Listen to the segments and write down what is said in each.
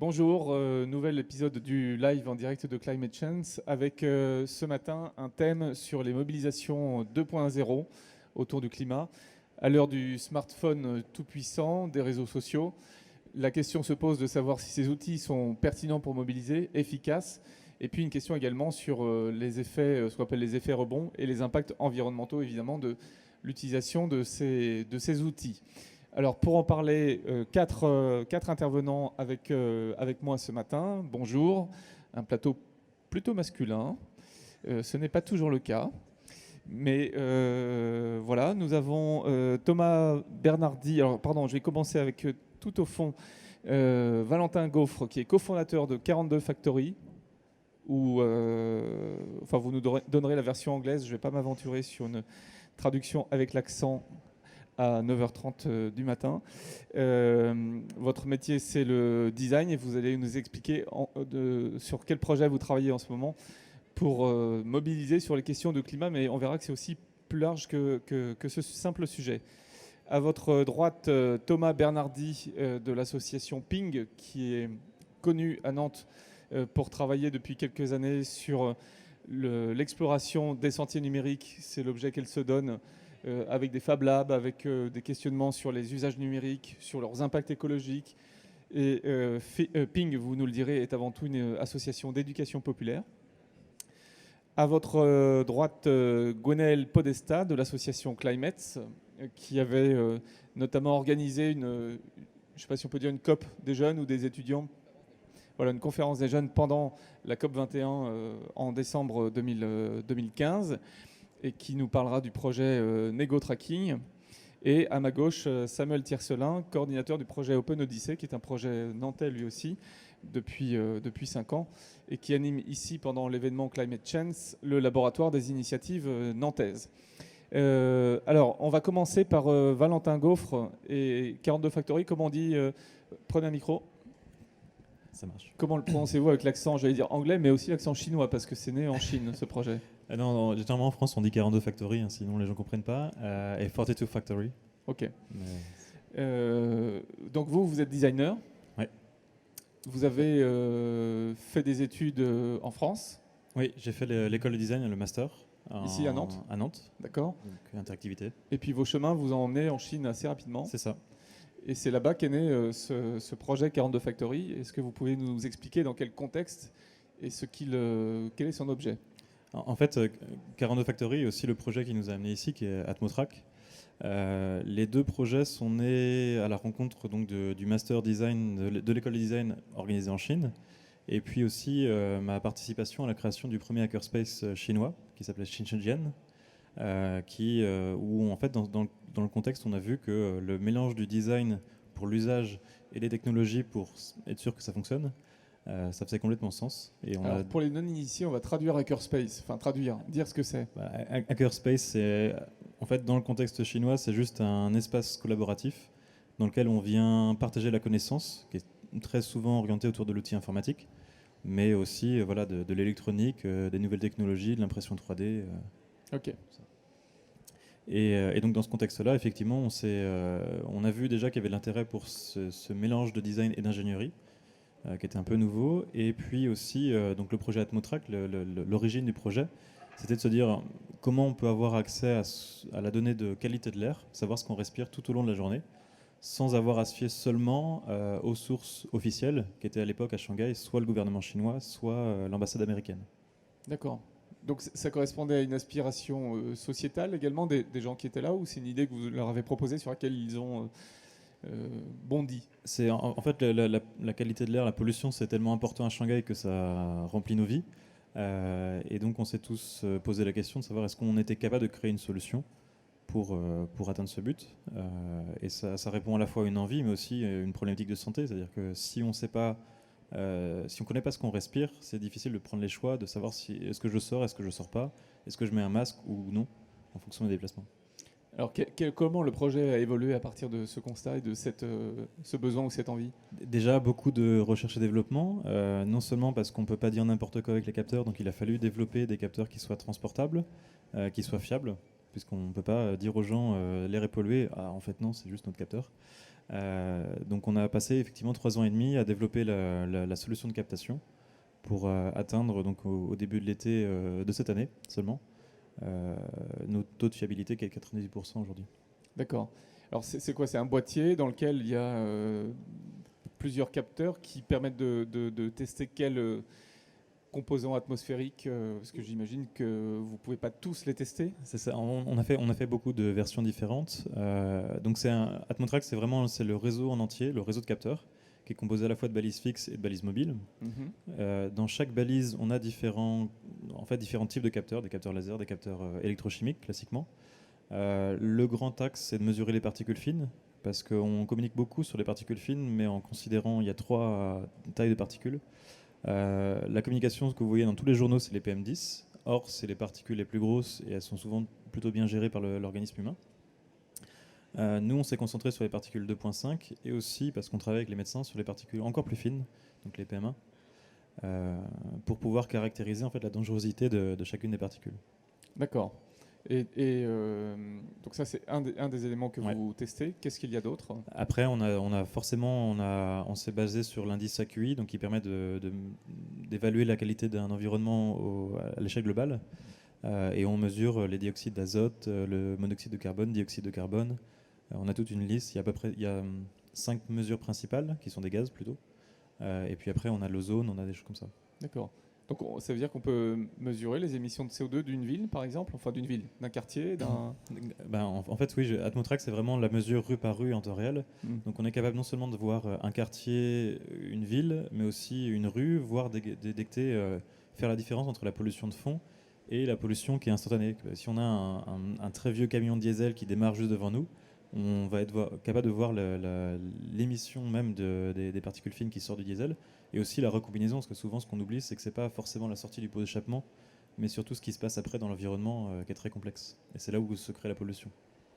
Bonjour, nouvel épisode du live en direct de Climate Change avec ce matin un thème sur les mobilisations 2.0 autour du climat. À l'heure du smartphone tout puissant, des réseaux sociaux, la question se pose de savoir si ces outils sont pertinents pour mobiliser, efficaces, et puis une question également sur les effets, ce qu'on appelle les effets rebonds et les impacts environnementaux évidemment de l'utilisation de ces outils. Alors pour en parler, quatre intervenants avec moi ce matin. Bonjour, un plateau plutôt masculin. Ce n'est pas toujours le cas. Mais voilà, nous avons Thomas Bernardi. Alors pardon, je vais commencer avec tout au fond Valentin Gaufre, qui est cofondateur de 42 Factory. Enfin, vous nous donnerez la version anglaise. Je ne vais pas m'aventurer sur une traduction avec l'accent à 9h30 du matin. Votre métier, c'est le design et vous allez nous expliquer sur quel projet vous travaillez en ce moment pour mobiliser sur les questions de climat, mais on verra que c'est aussi plus large que ce simple sujet. À votre droite, Thomas Bernardi de l'association Ping, qui est connu à Nantes pour travailler depuis quelques années sur l'exploration des sentiers numériques. C'est l'objet qu'elle se donne avec des Fab Labs, avec des questionnements sur les usages numériques, sur leurs impacts écologiques. Et Ping, vous nous le direz, est avant tout une association d'éducation populaire. À votre droite, Gwenaëlle Podesta de l'association Climate, qui avait notamment organisé je ne sais pas si on peut dire une COP des jeunes ou des étudiants, voilà, une conférence des jeunes pendant la COP 21 en décembre 2015. Et qui nous parlera du projet Nego Tracking. Et à ma gauche, Samuel Tiercelin, coordinateur du projet Open Odyssey, qui est un projet nantais lui aussi, depuis 5 ans, et qui anime ici, pendant l'événement Climate Change, le laboratoire des initiatives nantaises. Alors, on va commencer par Valentin Gaufre et 42 Factory. Comment on dit prenez un micro. Ça marche. Comment le prononcez-vous avec l'accent, j'allais dire anglais, mais aussi l'accent chinois, parce que c'est né en Chine, ce projet. Non, généralement en France on dit 42 Factory, hein, sinon les gens ne comprennent pas, et 42 Factory. Ok. Mais... Donc vous êtes designer. Ouais. Vous avez fait des études en France. Oui, j'ai fait l'école de design, le master. Ici à Nantes. À Nantes. D'accord. Donc interactivité. Et puis vos chemins vous ont emmené en Chine assez rapidement. C'est ça. Et c'est là-bas qu'est né ce projet 42 Factory. Est-ce que vous pouvez nous expliquer dans quel contexte et quel est son objet? En fait, 42 Factory est aussi le projet qui nous a amené ici, qui est Atmotrack. Les deux projets sont nés à la rencontre donc, du master design de l'école de design organisée en Chine, et puis aussi ma participation à la création du premier hackerspace chinois qui s'appelait Shenzhen, où en fait dans le contexte on a vu que le mélange du design pour l'usage et les technologies pour être sûr que ça fonctionne, ça faisait complètement sens. Et Alors, pour les non-initiés, on va traduire hackerspace, dire ce que c'est. Hackerspace, c'est en fait dans le contexte chinois, c'est juste un espace collaboratif dans lequel on vient partager la connaissance, qui est très souvent orientée autour de l'outil informatique, mais aussi voilà, de l'électronique, des nouvelles technologies, de l'impression 3D. Ok. Et donc dans ce contexte-là, effectivement, on a vu déjà qu'il y avait de l'intérêt pour ce mélange de design et d'ingénierie, qui était un peu nouveau. Et puis aussi, donc le projet Atmotrack, l'origine du projet, c'était de se dire comment on peut avoir accès à la donnée de qualité de l'air, savoir ce qu'on respire tout au long de la journée, sans avoir à se fier seulement aux sources officielles, qui étaient à l'époque à Shanghai, soit le gouvernement chinois, soit l'ambassade américaine. D'accord. Donc ça correspondait à une aspiration sociétale également des gens qui étaient là, ou c'est une idée que vous leur avez proposée sur laquelle ils ont bondi? C'est en fait la qualité de l'air, la pollution, c'est tellement important à Shanghai que ça remplit nos vies. Et donc on s'est tous posé la question de savoir est-ce qu'on était capable de créer une solution pour atteindre ce but. Et ça répond à la fois à une envie, mais aussi à une problématique de santé. C'est-à-dire que si on ne connaît pas ce qu'on respire, c'est difficile de prendre les choix, de savoir si est-ce que je sors, est-ce que je sors pas, est-ce que je mets un masque ou non, en fonction des déplacements. Alors comment le projet a évolué à partir de ce constat et de ce besoin ou cette envie? Déjà beaucoup de recherche et développement, non seulement parce qu'on ne peut pas dire n'importe quoi avec les capteurs, donc il a fallu développer des capteurs qui soient transportables, qui soient fiables, puisqu'on ne peut pas dire aux gens l'air est pollué. Ah, en fait, non, c'est juste notre capteur. Donc on a passé effectivement 3 ans et demi à développer la solution de captation pour atteindre donc, au début de l'été de cette année seulement nos taux de fiabilité qui est 90% aujourd'hui. D'accord. Alors c'est quoi? C'est un boîtier dans lequel il y a plusieurs capteurs qui permettent de tester quels composants atmosphériques, parce que j'imagine que vous ne pouvez pas tous les tester. C'est ça. On a fait beaucoup de versions différentes. Donc Atmotrack, c'est le réseau en entier, le réseau de capteurs, qui est composé à la fois de balises fixes et de balises mobiles. Dans chaque balise, on a différents types de capteurs, des capteurs laser, des capteurs électrochimiques classiquement. Le grand axe, c'est de mesurer les particules fines, parce qu'on communique beaucoup sur les particules fines, mais en considérant il y a 3 tailles de particules. La communication, ce que vous voyez dans tous les journaux, c'est les PM10. Or, c'est les particules les plus grosses et elles sont souvent plutôt bien gérées par l'organisme humain. Nous, on s'est concentré sur les particules 2.5 et aussi, parce qu'on travaille avec les médecins, sur les particules encore plus fines, donc les PM1, pour pouvoir caractériser en fait, la dangerosité de chacune des particules. D'accord. Donc ça, c'est un des éléments que vous testez. Qu'est-ce qu'il y a d'autre? Après, on s'est basé sur l'indice AQI, donc qui permet d'évaluer la qualité d'un environnement à l'échelle globale. Et on mesure les dioxydes d'azote, le monoxyde de carbone, dioxyde de carbone. On a toute une liste. Il y a 5 mesures principales, qui sont des gaz plutôt. Et puis après, on a l'ozone, on a des choses comme ça. D'accord. Donc ça veut dire qu'on peut mesurer les émissions de CO2 d'une ville, par exemple, enfin d'une ville, d'un quartier, En fait, oui, Atmotrack, c'est vraiment la mesure rue par rue en temps réel. Donc on est capable non seulement de voir un quartier, une ville, mais aussi une rue, voire détecter, faire la différence entre la pollution de fond et la pollution qui est instantanée. Si on a un très vieux camion diesel qui démarre juste devant nous, on va être capable de voir l'émission même des particules fines qui sortent du diesel et aussi la recombinaison, parce que souvent ce qu'on oublie, c'est que c'est pas forcément la sortie du pot d'échappement, mais surtout ce qui se passe après dans l'environnement qui est très complexe. Et c'est là où se crée la pollution.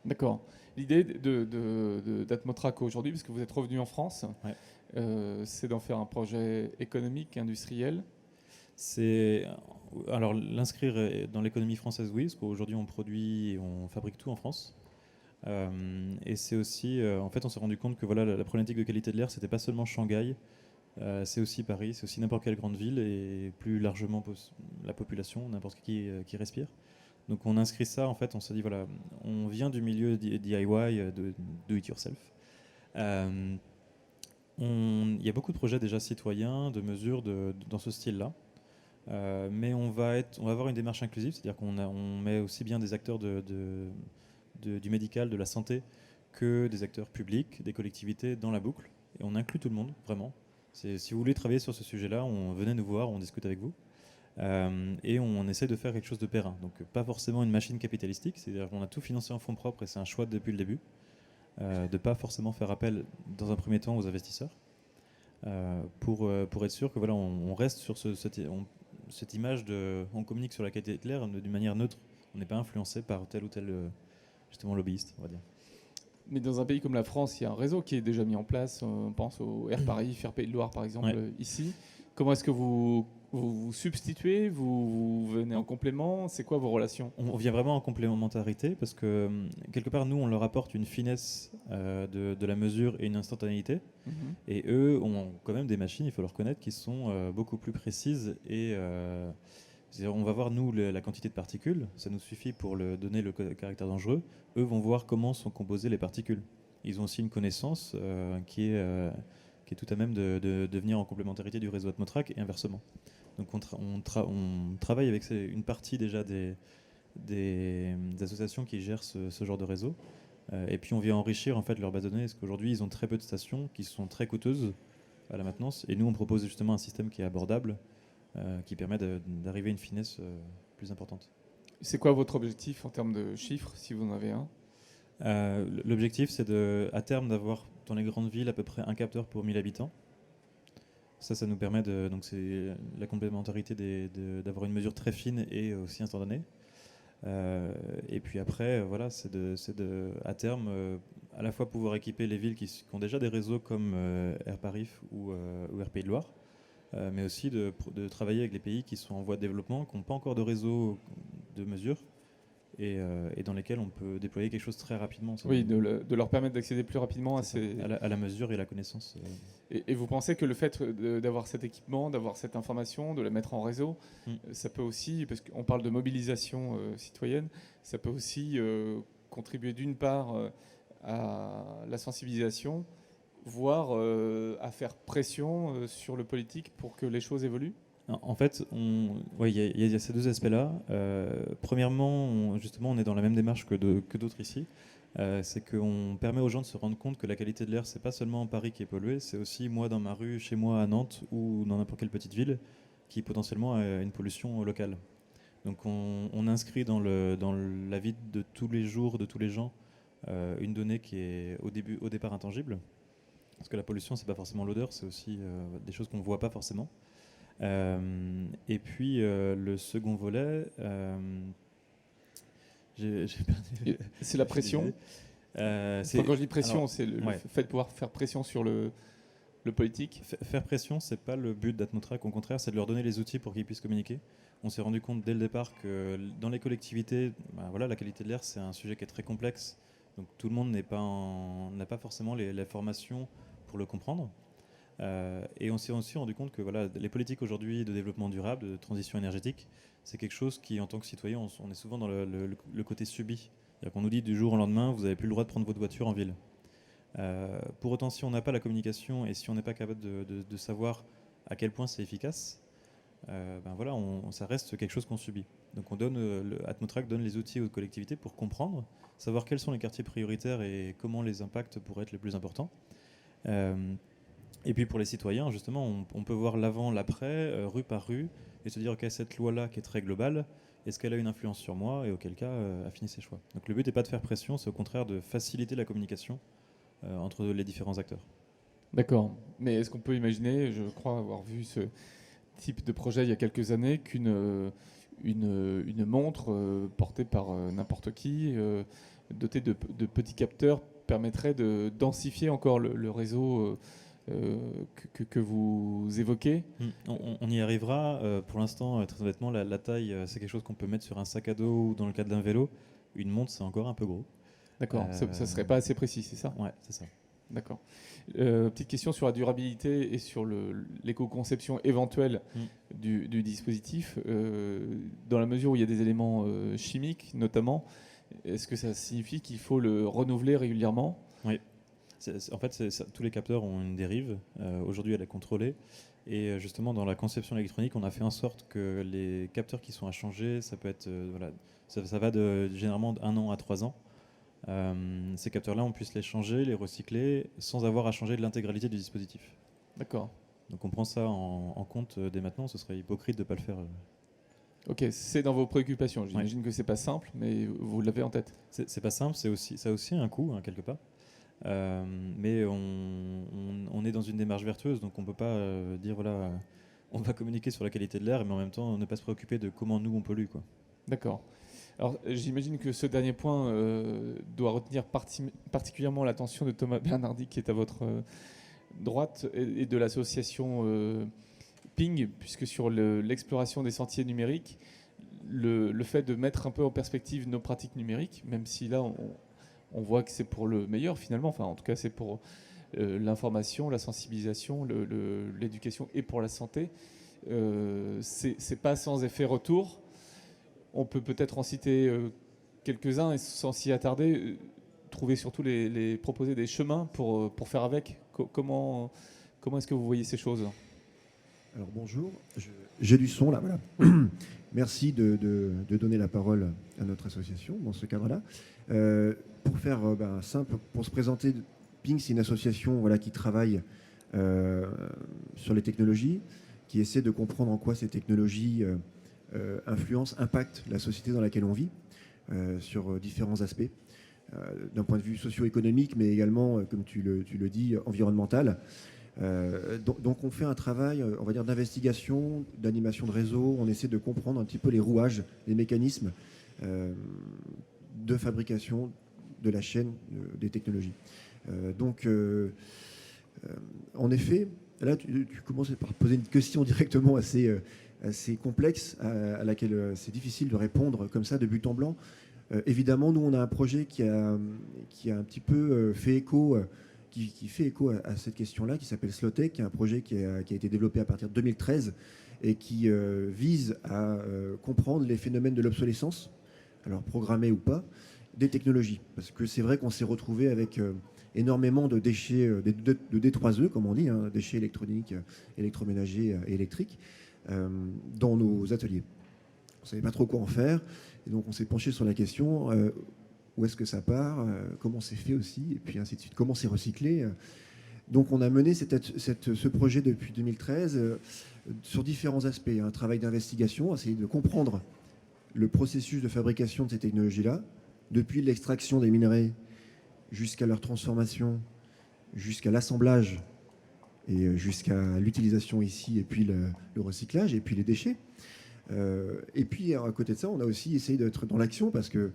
D'accord. L'idée d'Atmotrack aujourd'hui, parce que vous êtes revenu en France, c'est d'en faire un projet économique, industriel. Alors l'inscrire dans l'économie française, oui, parce qu'aujourd'hui on produit et on fabrique tout en France. Et c'est aussi, en fait, on s'est rendu compte que voilà, la problématique de qualité de l'air, c'était pas seulement Shanghai, c'est aussi Paris, c'est aussi n'importe quelle grande ville et plus largement la population, n'importe qui respire. Donc on inscrit ça, en fait, on s'est dit voilà, on vient du milieu DIY, de do it yourself. Il y a beaucoup de projets déjà citoyens, de mesures dans ce style-là. Mais on va avoir une démarche inclusive, c'est-à-dire qu'on met aussi bien des acteurs du médical, de la santé, que des acteurs publics, des collectivités dans la boucle. Et on inclut tout le monde, vraiment. Si vous voulez travailler sur ce sujet-là, venez nous voir, on discute avec vous. Et on essaie de faire quelque chose de périn. Donc pas forcément une machine capitalistique, c'est-à-dire qu'on a tout financé en fonds propres et c'est un choix depuis le début. De ne pas forcément faire appel dans un premier temps aux investisseurs. Pour être sûr que voilà, on reste sur cette image on communique sur la qualité de l'air d'une manière neutre. On n'est pas influencé par tel ou tel justement lobbyiste, on va dire. Mais dans un pays comme la France, il y a un réseau qui est déjà mis en place. On pense au Air Paris, Air Pays de Loire par exemple, ici. Comment est-ce que vous substituez, vous venez en complément? C'est quoi vos relations? On vient vraiment en complémentarité parce que quelque part, nous, on leur apporte une finesse de la mesure et une instantanéité. Et eux ont quand même des machines, il faut le reconnaître, qui sont beaucoup plus précises et on va voir, nous, la quantité de particules, ça nous suffit pour donner le caractère dangereux. Eux vont voir comment sont composées les particules. Ils ont aussi une connaissance qui est tout à même de venir en complémentarité du réseau Atmotrack et inversement. Donc on travaille avec une partie déjà des associations qui gèrent ce genre de réseau. Et puis on vient enrichir en fait leur base de données, parce qu'aujourd'hui ils ont très peu de stations qui sont très coûteuses à la maintenance. Et nous on propose justement un système qui est abordable, qui permet d'arriver à une finesse plus importante. C'est quoi votre objectif en termes de chiffres, si vous en avez un? L'objectif, c'est à terme d'avoir dans les grandes villes à peu près un capteur pour 1000 habitants. Ça nous permet donc c'est la complémentarité d'avoir une mesure très fine et aussi instantanée. Et puis après, voilà, c'est à terme à la fois pouvoir équiper les villes qui ont déjà des réseaux comme Air Paris ou Air Pays de Loire, mais aussi de travailler avec les pays qui sont en voie de développement, qui n'ont pas encore de réseau de mesure, et dans lesquels on peut déployer quelque chose très rapidement. Oui, de leur permettre d'accéder plus rapidement à la mesure et la connaissance. Et vous pensez que le fait d'avoir cet équipement, d'avoir cette information, de la mettre en réseau, ça peut aussi, parce qu'on parle de mobilisation citoyenne, ça peut aussi contribuer d'une part à la sensibilisation, voire à faire pression sur le politique pour que les choses évoluent? En fait, il y a ces deux aspects-là. Premièrement, justement, on est dans la même démarche que d'autres ici. C'est qu'on permet aux gens de se rendre compte que la qualité de l'air, c'est pas seulement Paris qui est pollué, c'est aussi moi dans ma rue, chez moi à Nantes ou dans n'importe quelle petite ville qui potentiellement a une pollution locale. Donc on inscrit dans la vie de tous les jours, de tous les gens, une donnée qui est au départ intangible. Parce que la pollution, c'est pas forcément l'odeur, c'est aussi des choses qu'on ne voit pas forcément. Et puis le second volet, j'ai perdu. C'est la pression. Quand je dis pression, c'est le fait de pouvoir faire pression sur le politique. Faire pression, c'est pas le but d'Atmotrack. Au contraire, c'est de leur donner les outils pour qu'ils puissent communiquer. On s'est rendu compte dès le départ que dans les collectivités, la qualité de l'air, c'est un sujet qui est très complexe. Donc tout le monde n'a pas forcément les formations pour le comprendre. Et on s'est aussi rendu compte que les politiques aujourd'hui de développement durable, de transition énergétique, c'est quelque chose qui, en tant que citoyen, on est souvent dans le côté subi. C'est-à-dire qu'on nous dit du jour au lendemain, vous n'avez plus le droit de prendre votre voiture en ville. Pour autant, si on n'a pas la communication et si on n'est pas capable de savoir à quel point c'est efficace, ça reste quelque chose qu'on subit. Donc Atmotrack donne les outils aux collectivités pour comprendre, savoir quels sont les quartiers prioritaires et comment les impacts pourraient être les plus importants. Et puis pour les citoyens, justement, on peut voir l'avant, l'après, rue par rue, et se dire, ok, cette loi-là qui est très globale, est-ce qu'elle a une influence sur moi? Et auquel cas, affiner ses choix. Donc le but n'est pas de faire pression, c'est au contraire de faciliter la communication entre les différents acteurs. D'accord. Mais est-ce qu'on peut imaginer, je crois avoir vu ce type de projet il y a quelques années, qu'une une montre portée par n'importe qui, dotée de petits capteurs, permettrait de densifier encore le réseau que vous évoquez? On y arrivera. Pour l'instant, très honnêtement, la taille, c'est quelque chose qu'on peut mettre sur un sac à dos ou dans le cadre d'un vélo. Une montre, c'est encore un peu gros. D'accord, ça ne serait pas assez précis, c'est ça? Ouais, c'est ça. D'accord. Petite question sur la durabilité et sur l'éco-conception éventuelle du dispositif. Dans la mesure où il y a des éléments chimiques, notamment, est-ce que ça signifie qu'il faut le renouveler régulièrement? Oui. En fait, tous les capteurs ont une dérive. Aujourd'hui, elle est contrôlée. Et justement, dans la conception électronique, on a fait en sorte que les capteurs qui sont à changer, ça peut être, ça va généralement d'1 an à 3 ans. Ces capteurs-là, on puisse les changer, les recycler, sans avoir à changer l'intégralité du dispositif. D'accord. Donc on prend ça en compte dès maintenant. Ce serait hypocrite de ne pas le faire. Ok, c'est dans vos préoccupations. J'imagine que c'est pas simple, mais vous l'avez en tête. C'est pas simple, ça a aussi un coût, quelque part. Mais on est dans une démarche vertueuse, donc on ne peut pas dire on va communiquer sur la qualité de l'air, mais en même temps ne pas se préoccuper de comment nous on pollue, quoi. D'accord. Alors j'imagine que ce dernier point doit retenir particulièrement l'attention de Thomas Bernardi, qui est à votre droite, et de l'association Ping, puisque sur l'exploration des sentiers numériques, le fait de mettre un peu en perspective nos pratiques numériques, même si là on voit que c'est pour le meilleur finalement, enfin en tout cas c'est pour l'information, la sensibilisation, l'éducation et pour la santé, c'est pas sans effet retour. On peut peut-être en citer quelques-uns et sans s'y attarder, trouver surtout proposer des chemins pour faire avec. Comment est-ce que vous voyez ces choses? Alors bonjour, j'ai du son là, voilà. Merci de donner la parole à notre association dans ce cadre-là. Pour faire simple, pour se présenter, Ping, c'est une association qui travaille sur les technologies, qui essaie de comprendre en quoi ces technologies impactent la société dans laquelle on vit, sur différents aspects, d'un point de vue socio-économique, mais également, comme tu le dis, environnemental. Donc on fait un travail, on va dire, d'investigation, d'animation de réseau. On essaie de comprendre un petit peu les rouages, les mécanismes de fabrication de la chaîne des technologies. En effet, là tu commences par poser une question directement assez complexe, à laquelle c'est difficile de répondre comme ça de but en blanc. Évidemment, nous, on a un projet qui a un petit peu fait écho, qui fait écho à cette question-là, qui s'appelle Slotech, qui est un projet qui a été développé à partir de 2013 et qui vise à comprendre les phénomènes de l'obsolescence, alors programmés ou pas, des technologies. Parce que c'est vrai qu'on s'est retrouvé avec énormément de déchets, de D3E, comme on dit, hein, déchets électroniques, électroménagers et électriques, dans nos ateliers. On ne savait pas trop quoi en faire. Et donc on s'est penché sur la question, où est-ce que ça part, comment c'est fait aussi, et puis ainsi de suite, comment c'est recyclé. Donc on a mené ce projet depuis 2013 sur différents aspects. Un travail d'investigation, essayer de comprendre le processus de fabrication de ces technologies-là, depuis l'extraction des minerais jusqu'à leur transformation, jusqu'à l'assemblage et jusqu'à l'utilisation ici, et puis le recyclage, et puis les déchets. Et puis à côté de ça, on a aussi essayé d'être dans l'action parce que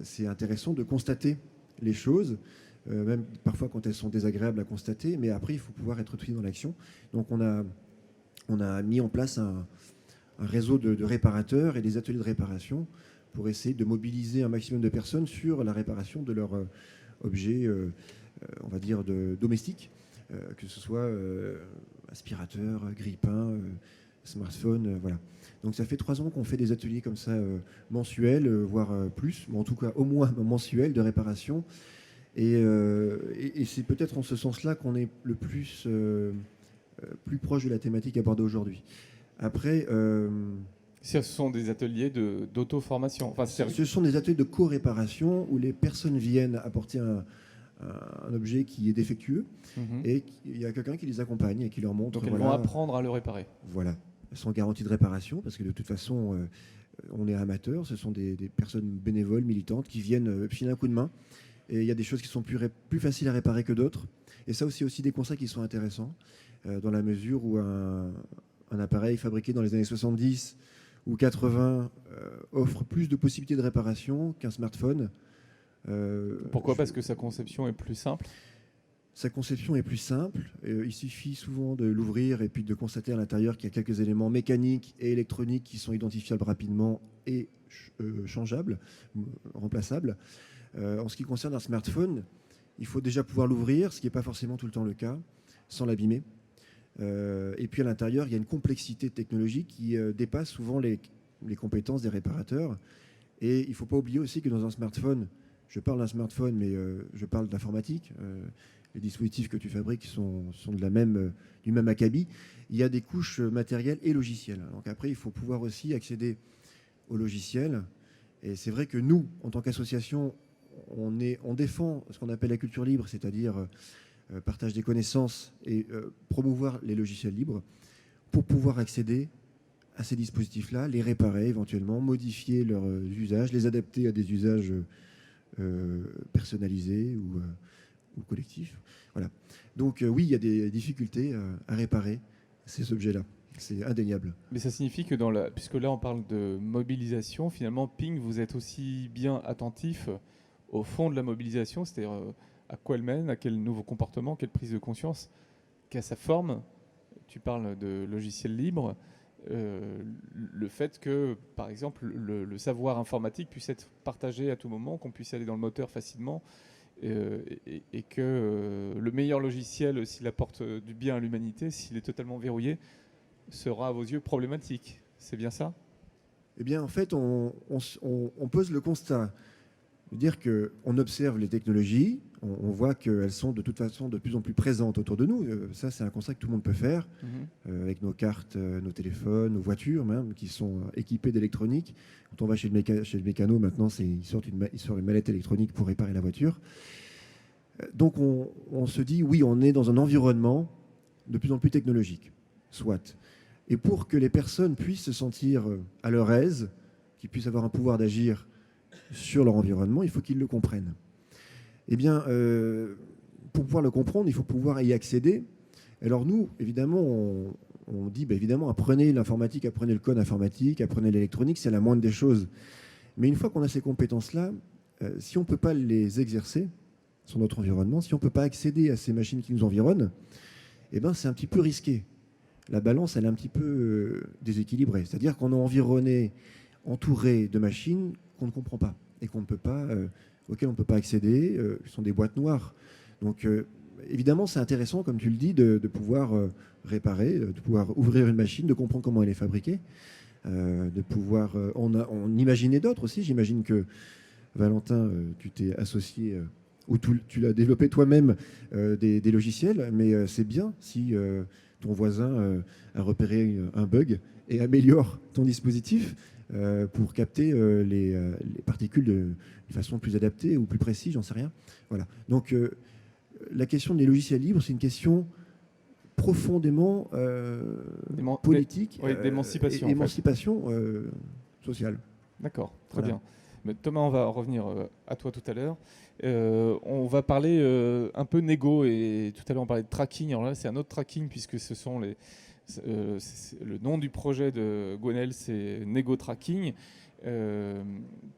c'est intéressant de constater les choses, même parfois quand elles sont désagréables à constater, mais après il faut pouvoir être tout dans l'action. Donc on a mis en place un réseau de réparateurs et des ateliers de réparation pour essayer de mobiliser un maximum de personnes sur la réparation de leurs objets, on va dire, domestiques, que ce soit aspirateur, grille-pain, smartphone, voilà. Donc ça fait 3 ans qu'on fait des ateliers comme ça mensuels, voire plus, mais en tout cas au moins mensuels de réparation. Et c'est peut-être en ce sens-là qu'on est le plus proche de la thématique abordée aujourd'hui. Après... Ce sont des ateliers d'auto-formation. Enfin, ce sont des ateliers de co-réparation où les personnes viennent apporter un objet qui est défectueux et il y a quelqu'un qui les accompagne et qui leur montre... Donc elles vont apprendre à le réparer. Voilà. Elles sont garanties de réparation parce que de toute façon, on est amateurs. Ce sont des personnes bénévoles, militantes qui viennent filer un coup de main. Et il y a des choses qui sont plus faciles à réparer que d'autres. Et ça aussi des conseils qui sont intéressants dans la mesure où un appareil fabriqué dans les années 70 ou 80 offre plus de possibilités de réparation qu'un smartphone. Pourquoi ? Parce que sa conception est plus simple ? Sa conception est plus simple. Il suffit souvent de l'ouvrir et puis de constater à l'intérieur qu'il y a quelques éléments mécaniques et électroniques qui sont identifiables rapidement et changeables, remplaçables. En ce qui concerne un smartphone, il faut déjà pouvoir l'ouvrir, ce qui n'est pas forcément tout le temps le cas, sans l'abîmer. Et puis à l'intérieur, il y a une complexité technologique qui dépasse souvent les compétences des réparateurs. Et il ne faut pas oublier aussi que dans un smartphone, je parle d'un smartphone, mais je parle d'informatique, les dispositifs que tu fabriques sont du même acabit. Il y a des couches matérielles et logicielles. Donc après, il faut pouvoir aussi accéder aux logiciels. Et c'est vrai que nous, en tant qu'association, on défend ce qu'on appelle la culture libre, c'est-à-dire partage des connaissances et promouvoir les logiciels libres pour pouvoir accéder à ces dispositifs-là, les réparer éventuellement, modifier leurs usages, les adapter à des usages personnalisés ou collectifs. Voilà. Donc oui, il y a des difficultés à réparer ces objets-là. C'est indéniable. Mais ça signifie que puisque là on parle de mobilisation, finalement Ping, vous êtes aussi bien attentif au fond de la mobilisation, c'est-à-dire à quoi elle mène, à quel nouveau comportement, quelle prise de conscience, qu'à sa forme. Tu parles de logiciels libres. Le fait que, par exemple, le savoir informatique puisse être partagé à tout moment, qu'on puisse aller dans le moteur facilement, et que le meilleur logiciel, s'il apporte du bien à l'humanité, s'il est totalement verrouillé, sera à vos yeux problématique. C'est bien ça ? Eh bien, en fait, on pose le constat de dire qu'on observe les technologies, on voit qu'elles sont de toute façon de plus en plus présentes autour de nous. Ça, c'est un constat que tout le monde peut faire, avec nos cartes, nos téléphones, nos voitures même, qui sont équipées d'électronique. Quand on va chez le mécano, maintenant, il sort une mallette électronique pour réparer la voiture. Donc, on se dit, oui, on est dans un environnement de plus en plus technologique, soit. Et pour que les personnes puissent se sentir à leur aise, qu'ils puissent avoir un pouvoir d'agir sur leur environnement, il faut qu'ils le comprennent. Eh bien, pour pouvoir le comprendre, il faut pouvoir y accéder. Alors nous, évidemment, on dit, évidemment, apprenez l'informatique, apprenez le code informatique, apprenez l'électronique, c'est la moindre des choses. Mais une fois qu'on a ces compétences-là, si on ne peut pas les exercer sur notre environnement, si on ne peut pas accéder à ces machines qui nous environnent, eh ben, c'est un petit peu risqué. La balance, elle est un petit peu déséquilibrée. C'est-à-dire qu'on est entouré de machines qu'on ne comprend pas. et auxquelles on ne peut pas accéder, qui sont des boîtes noires. Donc, évidemment, c'est intéressant, comme tu le dis, de pouvoir réparer, de pouvoir ouvrir une machine, de comprendre comment elle est fabriquée, de pouvoir en imaginer d'autres aussi. J'imagine que, Valentin, tu t'es associé ou tu l'as développé toi-même des logiciels, mais c'est bien si ton voisin a repéré un bug et améliore ton dispositif pour capter les particules de façon plus adaptée ou plus précise, j'en sais rien. Voilà. Donc, la question des logiciels libres, c'est une question profondément politique, d'émancipation, émancipation sociale. D'accord, très Voilà. bien. Mais Thomas, on va revenir à toi tout à l'heure. On va parler un peu négo, et tout à l'heure on parlait de tracking. Alors là, c'est un autre tracking puisque ce sont le nom du projet de Gwenel, c'est Nego Tracking,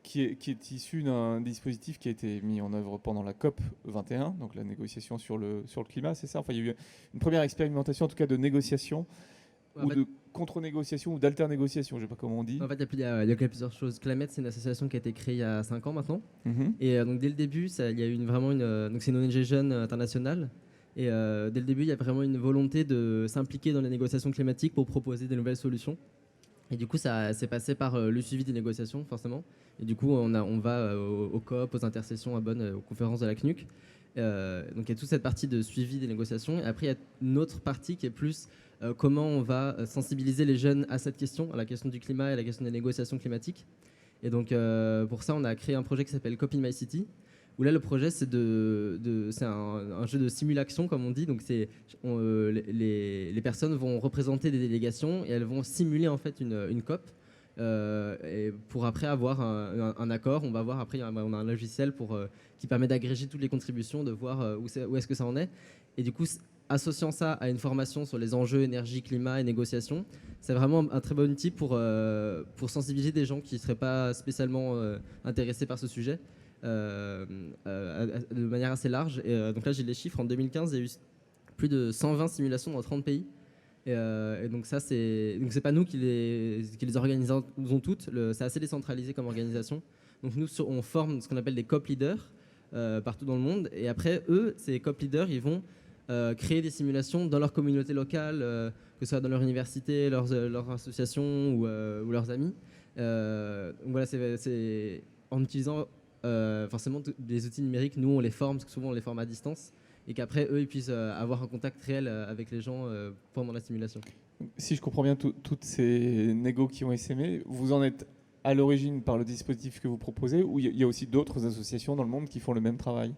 qui est issu d'un dispositif qui a été mis en œuvre pendant la COP 21, donc la négociation sur le climat, c'est ça. Enfin, il y a eu une première expérimentation, en tout cas, de négociation. En Ou fait, de contre-négociation ou d'alter-négociation, je ne sais pas comment on dit. en fait, il y a plusieurs choses. Climate, c'est une association qui a été créée il y a 5 ans maintenant. Mhm. Et donc, dès le début, il y a eu donc c'est une ONG jeune internationale. Et dès le début, il y a vraiment une volonté de s'impliquer dans les négociations climatiques pour proposer des nouvelles solutions. Et du coup, ça s'est passé par le suivi des négociations, forcément. Et du coup, on va aux COP, aux intercessions à Bonn, aux conférences de la CNUC. Donc, il y a toute cette partie de suivi des négociations. Et après, il y a une autre partie qui est plus comment on va sensibiliser les jeunes à cette question, à la question du climat et à la question des négociations climatiques. Et donc, pour ça, on a créé un projet qui s'appelle Copy My City, où là, le projet, c'est un jeu de simulation, comme on dit. Donc, les personnes vont représenter des délégations et elles vont simuler en fait une COP. Et pour après avoir un accord, on va voir après, on a un logiciel qui permet d'agréger toutes les contributions, de voir où est-ce que ça en est. Et du coup, associant ça à une formation sur les enjeux énergie, climat et négociation, c'est vraiment un très bon outil pour sensibiliser des gens qui ne seraient pas spécialement intéressés par ce sujet de manière assez large. Et donc là, j'ai les chiffres. En 2015, il y a eu plus de 120 simulations dans 30 pays. Et donc ça, c'est pas nous qui les organisons toutes. C'est assez décentralisé comme organisation. Donc nous, on forme ce qu'on appelle des COP leaders partout dans le monde. Et après, eux, ces COP leaders, ils vont créer des simulations dans leur communauté locale, que ce soit dans leur université, leur association ou leurs amis. Donc voilà, c'est en utilisant forcément des outils numériques. Nous, on les forme, parce que souvent on les forme à distance, et qu'après, eux, ils puissent avoir un contact réel avec les gens pendant la simulation. Si je comprends bien, toutes ces négos qui ont essaimé, vous en êtes à l'origine par le dispositif que vous proposez, ou il y a aussi d'autres associations dans le monde qui font le même travail?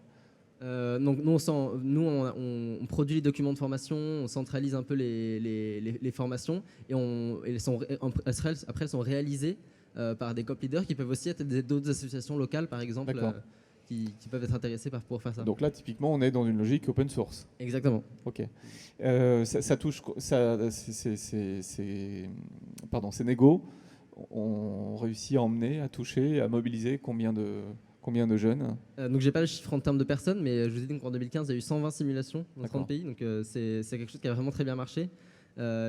Donc nous, on produit les documents de formation, on centralise un peu les formations, et après elles sont réalisées par des COP leaders qui peuvent aussi être d'autres associations locales, par exemple, qui peuvent être intéressées pour faire ça. Donc là, typiquement, on est dans une logique open source. Exactement. Ok. Ça touche, ces négos ont réussi à emmener, à toucher, à mobiliser combien de jeunes? Donc j'ai pas le chiffre en termes de personnes, mais je vous ai dit qu'en 2015, il y a eu 120 simulations dans 30 pays, donc c'est quelque chose qui a vraiment très bien marché.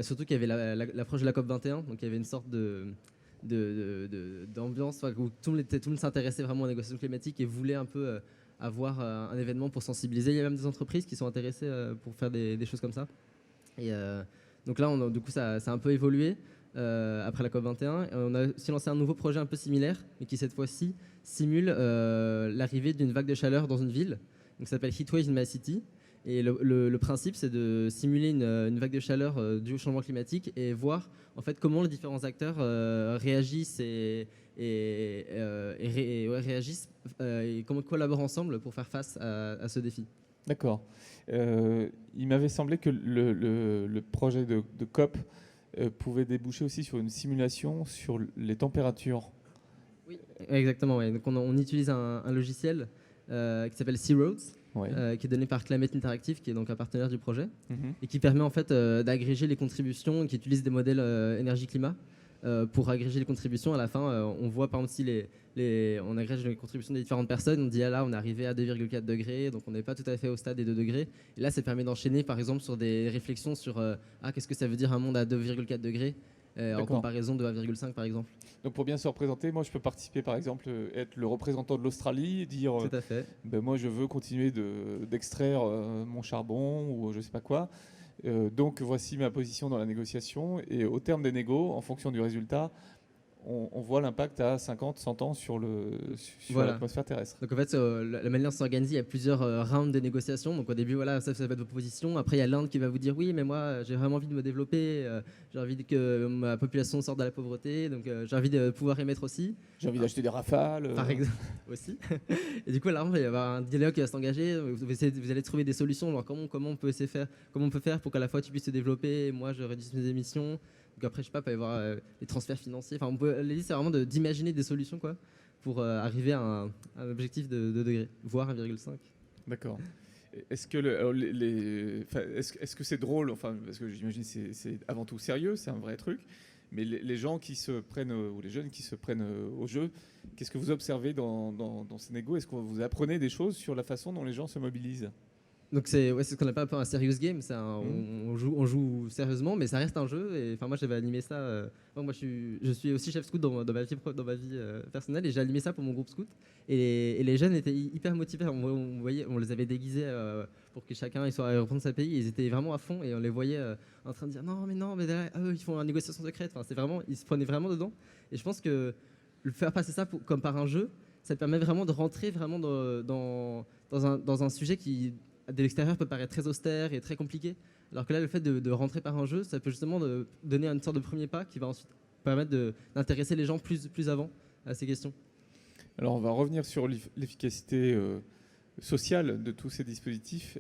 Surtout qu'il y avait l'approche de la COP 21, donc il y avait une sorte d'ambiance où tout le monde s'intéressait vraiment aux négociations climatiques et voulait un peu avoir un événement pour sensibiliser. Il y a même des entreprises qui sont intéressées pour faire des choses comme ça. Et donc là, du coup, ça a un peu évolué après la COP21. On a aussi lancé un nouveau projet un peu similaire, mais qui cette fois-ci simule l'arrivée d'une vague de chaleur dans une ville. Donc, ça s'appelle Heatwave in My City. Et le principe, c'est de simuler une vague de chaleur due au changement climatique et voir en fait comment les différents acteurs réagissent et comment ils collaborent ensemble pour faire face à ce défi. D'accord. Il m'avait semblé que le projet de COP pouvait déboucher aussi sur une simulation sur les températures. Oui, exactement. Ouais. Donc on utilise un logiciel qui s'appelle Sea-Roads. Ouais. Qui est donné par Climate Interactive, qui est donc un partenaire du projet, Mhm. et qui permet en fait d'agréger les contributions, et qui utilise des modèles énergie-climat pour agréger les contributions. À la fin, on voit par exemple si on agrège les contributions des différentes personnes, on dit ah là on est arrivé à 2,4 degrés, donc on n'est pas tout à fait au stade des 2 degrés. Et là, ça permet d'enchaîner par exemple sur des réflexions sur qu'est-ce que ça veut dire un monde à 2,4 degrés. en D'accord. comparaison de 1,5 par exemple. Donc pour bien se représenter, moi je peux participer par exemple, être le représentant de l'Australie et dire Tout à fait. ben, moi je veux continuer d'extraire mon charbon ou je sais pas quoi. Donc voici ma position dans la négociation et au terme des négos, en fonction du résultat, on voit l'impact à 50, 100 ans sur Voilà. l'atmosphère terrestre. Donc en fait, la manière de s'organiser, il y a plusieurs rounds de négociations. Donc au début, voilà, ça va être vos propositions. Après, il y a l'Inde qui va vous dire oui, mais moi, j'ai vraiment envie de me développer. J'ai envie que ma population sorte de la pauvreté. Donc j'ai envie de pouvoir émettre aussi. J'ai envie d'acheter des rafales. Par exemple, aussi. Et du coup, là, il va y avoir un dialogue qui va s'engager. Vous allez trouver des solutions. Alors, comment on peut essayer faire, comment on peut faire pour qu'à la fois tu puisses te développer et moi, je réduise mes émissions. Donc après, je sais pas, il peut y avoir des transferts financiers. Enfin, l'idée, c'est vraiment d'imaginer des solutions, quoi, pour arriver à un objectif de degrés, voire 1,5. D'accord. Est-ce que, est-ce que c'est drôle, enfin, parce que j'imagine que c'est avant tout sérieux, c'est un vrai truc, mais les gens qui se prennent, ou les jeunes qui se prennent au jeu, qu'est-ce que vous observez dans ces négos? Est-ce que vous apprenez des choses sur la façon dont les gens se mobilisent? Donc c'est ce qu'on appelle un peu un serious game. On joue sérieusement, mais ça reste un jeu. Et enfin moi j'avais animé ça. Moi je suis aussi chef scout dans ma vie personnelle et j'ai animé ça pour mon groupe scout. Et les jeunes étaient hyper motivés. On les avait déguisés pour que chacun il soit reprendre sa pays. Ils étaient vraiment à fond et on les voyait en train de dire non mais là, eux ils font une négociation secrète. Enfin c'est vraiment, ils se prenaient vraiment dedans. Et je pense que le faire passer ça comme par un jeu, ça te permet vraiment de rentrer vraiment dans un sujet qui de l'extérieur peut paraître très austère et très compliqué, alors que là le fait de rentrer par un jeu, ça peut justement donner une sorte de premier pas qui va ensuite permettre d'intéresser les gens plus avant à ces questions. Alors on va revenir sur l'efficacité sociale de tous ces dispositifs.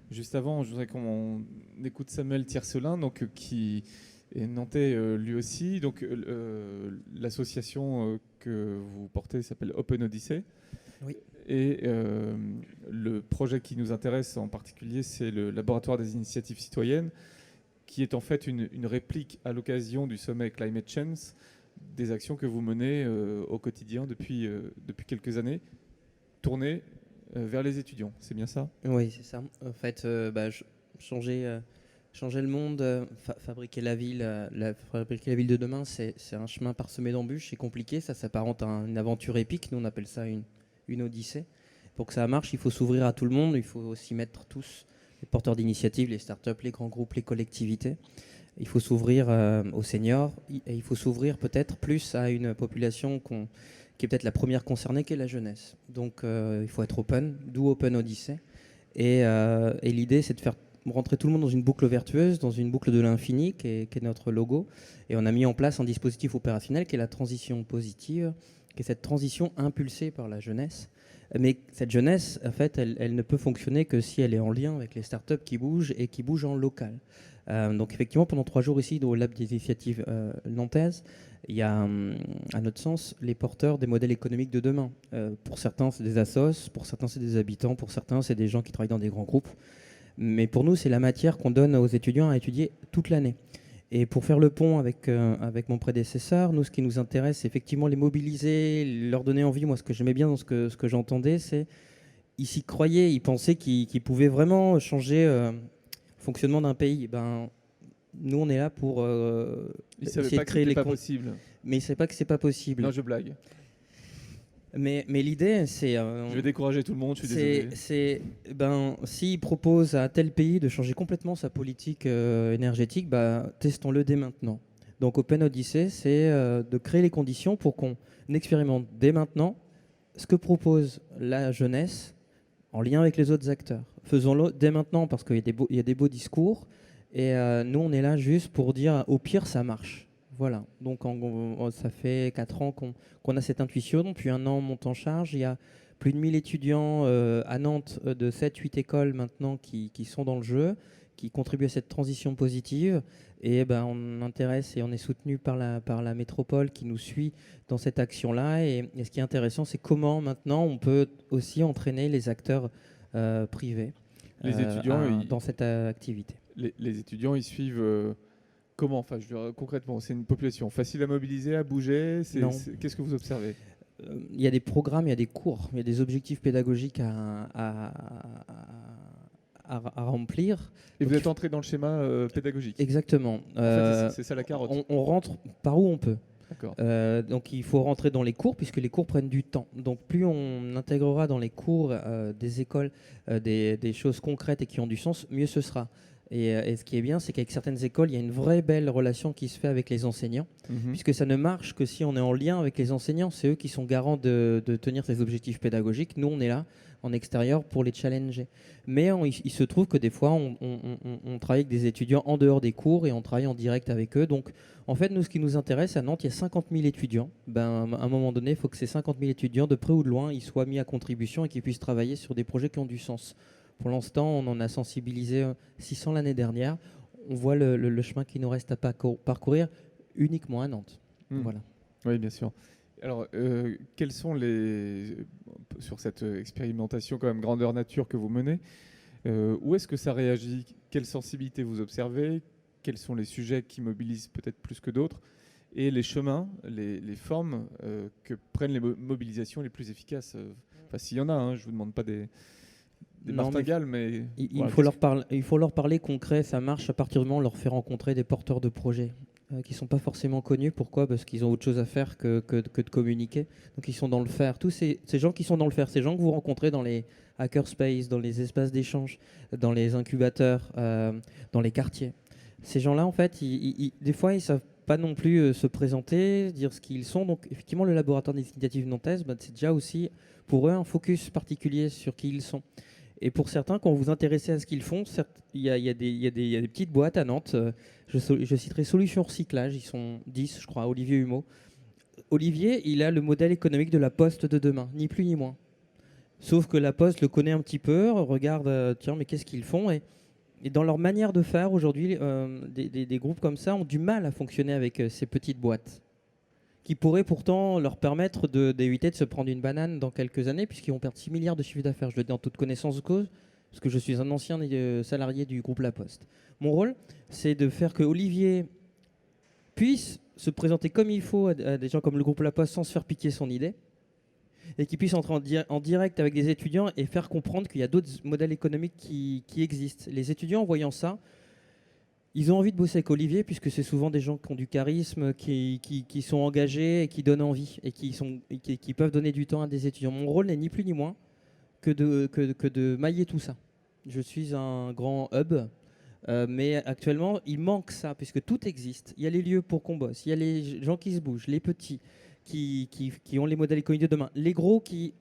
Juste avant, je voudrais qu'on écoute Samuel Tiercelin, donc, qui est nantais lui aussi. Donc l'association que vous portez s'appelle Open Odyssey. Oui. Et le projet qui nous intéresse en particulier, c'est le Laboratoire des initiatives citoyennes, qui est en fait une réplique à l'occasion du sommet Climate Change des actions que vous menez au quotidien depuis quelques années, tournées vers les étudiants. C'est bien ça? Oui, c'est ça. En fait, changer le monde, fabriquer la ville de demain, c'est un chemin parsemé d'embûches, c'est compliqué, ça s'apparente à une aventure épique, nous on appelle ça une odyssée. Pour que ça marche, il faut s'ouvrir à tout le monde, il faut aussi mettre tous, les porteurs d'initiatives, les startups, les grands groupes, les collectivités. Il faut s'ouvrir aux seniors et il faut s'ouvrir peut-être plus à une population qui est peut-être la première concernée, qui est la jeunesse. Donc il faut être open, d'où Open Odyssey. Et l'idée, c'est de faire rentrer tout le monde dans une boucle vertueuse, dans une boucle de l'infini, qui est notre logo. Et on a mis en place un dispositif opérationnel qui est la transition positive, qui est cette transition impulsée par la jeunesse. Mais cette jeunesse, en fait, elle ne peut fonctionner que si elle est en lien avec les startups qui bougent et qui bougent en local. Donc effectivement, pendant 3 jours ici, au Lab des initiatives nantaises, il y a, à notre sens, les porteurs des modèles économiques de demain. Pour certains, c'est des assos, pour certains, c'est des habitants, pour certains, c'est des gens qui travaillent dans des grands groupes. Mais pour nous, c'est la matière qu'on donne aux étudiants à étudier toute l'année. Et pour faire le pont avec mon prédécesseur, nous, ce qui nous intéresse, c'est effectivement les mobiliser, leur donner envie. Moi, ce que j'aimais bien dans ce que j'entendais, c'est ils s'y croyaient, ils pensaient qu'ils pouvaient vraiment changer le fonctionnement d'un pays. Nous, on est là pour Ils ne savaient essayer pas de que créer c'était les pas comptes. possible. Mais ils ne savaient pas que c'est pas possible. Non, je blague. Mais l'idée, c'est... Je vais décourager tout le monde, je suis désolé. S'il propose à tel pays de changer complètement sa politique énergétique, testons-le dès maintenant. Donc Open Odyssey, c'est de créer les conditions pour qu'on expérimente dès maintenant ce que propose la jeunesse en lien avec les autres acteurs. Faisons-le dès maintenant parce qu'il y a des beaux discours et nous, on est là juste pour dire au pire, ça marche. Voilà, donc ça fait 4 ans qu'on a cette intuition, puis 1 an on monte en charge. Il y a plus de 1000 étudiants à Nantes de 7-8 écoles maintenant qui sont dans le jeu, qui contribuent à cette transition positive. Et on intéresse et on est soutenu par la métropole qui nous suit dans cette action-là. Et ce qui est intéressant, c'est comment maintenant on peut aussi entraîner les acteurs privés dans cette activité. Les étudiants, ils suivent... Comment? Enfin, je veux dire, concrètement, c'est une population facile à mobiliser, à bouger. Qu'est-ce que vous observez? Il y a des programmes, il y a des cours, il y a des objectifs pédagogiques à remplir. Et Donc, vous êtes entré dans le schéma pédagogique. Exactement. En fait, c'est ça la carotte. On rentre par où on peut. D'accord. Donc il faut rentrer dans les cours puisque les cours prennent du temps. Donc plus on intégrera dans les cours des écoles des choses concrètes et qui ont du sens, mieux ce sera. Et ce qui est bien, c'est qu'avec certaines écoles, il y a une vraie belle relation qui se fait avec les enseignants, puisque ça ne marche que si on est en lien avec les enseignants. C'est eux qui sont garants de tenir ces objectifs pédagogiques. Nous, on est là en extérieur pour les challenger. Mais il se trouve que des fois, on travaille avec des étudiants en dehors des cours et on travaille en direct avec eux. Donc, en fait, nous, ce qui nous intéresse, à Nantes, il y a 50 000 étudiants. Ben, à un moment donné, il faut que ces 50 000 étudiants, de près ou de loin, ils soient mis à contribution et qu'ils puissent travailler sur des projets qui ont du sens. Pour l'instant, on en a sensibilisé 600 l'année dernière. On voit le chemin qui nous reste à parcourir uniquement à Nantes. Voilà. Oui, bien sûr. Alors, quels sont sur cette expérimentation quand même grandeur nature que vous menez, où est-ce que ça réagit? Quelle sensibilité vous observez? Quels sont les sujets qui mobilisent peut-être plus que d'autres? Et les chemins, les formes que prennent les mobilisations les plus efficaces? Enfin, s'il y en a, hein, je ne vous demande pas des martingales, mais... Il faut leur parler concret, ça marche à partir du moment où on leur fait rencontrer des porteurs de projets qui ne sont pas forcément connus. Pourquoi? Parce qu'ils ont autre chose à faire que de communiquer. Donc ils sont dans le faire. Tous ces gens qui sont dans le faire, ces gens que vous rencontrez dans les hackerspaces, dans les espaces d'échange, dans les incubateurs, dans les quartiers, ces gens-là, en fait, des fois, ils ne savent pas non plus se présenter, dire ce qu'ils sont. Donc effectivement, le laboratoire des initiatives nantaises, c'est déjà aussi pour eux un focus particulier sur qui ils sont. Et pour certains, quand vous vous intéressez à ce qu'ils font, il y a des petites boîtes à Nantes. Je citerai Solutions Recyclage, ils sont 10, je crois, Olivier Humeau. Olivier, il a le modèle économique de la Poste de demain, ni plus ni moins. Sauf que la Poste le connaît un petit peu, regarde, tiens, mais qu'est-ce qu'ils font? Et dans leur manière de faire, aujourd'hui, des groupes comme ça ont du mal à fonctionner avec ces petites boîtes, qui pourraient pourtant leur permettre d'éviter de se prendre une banane dans quelques années, puisqu'ils vont perdre 6 milliards de chiffre d'affaires. Je le dis en toute connaissance de cause, parce que je suis un ancien salarié du groupe La Poste. Mon rôle, c'est de faire que Olivier puisse se présenter comme il faut à des gens comme le groupe La Poste sans se faire piquer son idée, et qu'il puisse entrer en direct avec des étudiants et faire comprendre qu'il y a d'autres modèles économiques qui existent. Les étudiants, en voyant ça, ils ont envie de bosser avec Olivier, puisque c'est souvent des gens qui ont du charisme, qui sont engagés et qui donnent envie, et qui peuvent donner du temps à des étudiants. Mon rôle n'est ni plus ni moins que de mailler tout ça. Je suis un grand hub, mais actuellement, il manque ça, puisque tout existe. Il y a les lieux pour qu'on bosse, il y a les gens qui se bougent, les petits qui ont les modèles économiques de demain, les gros qui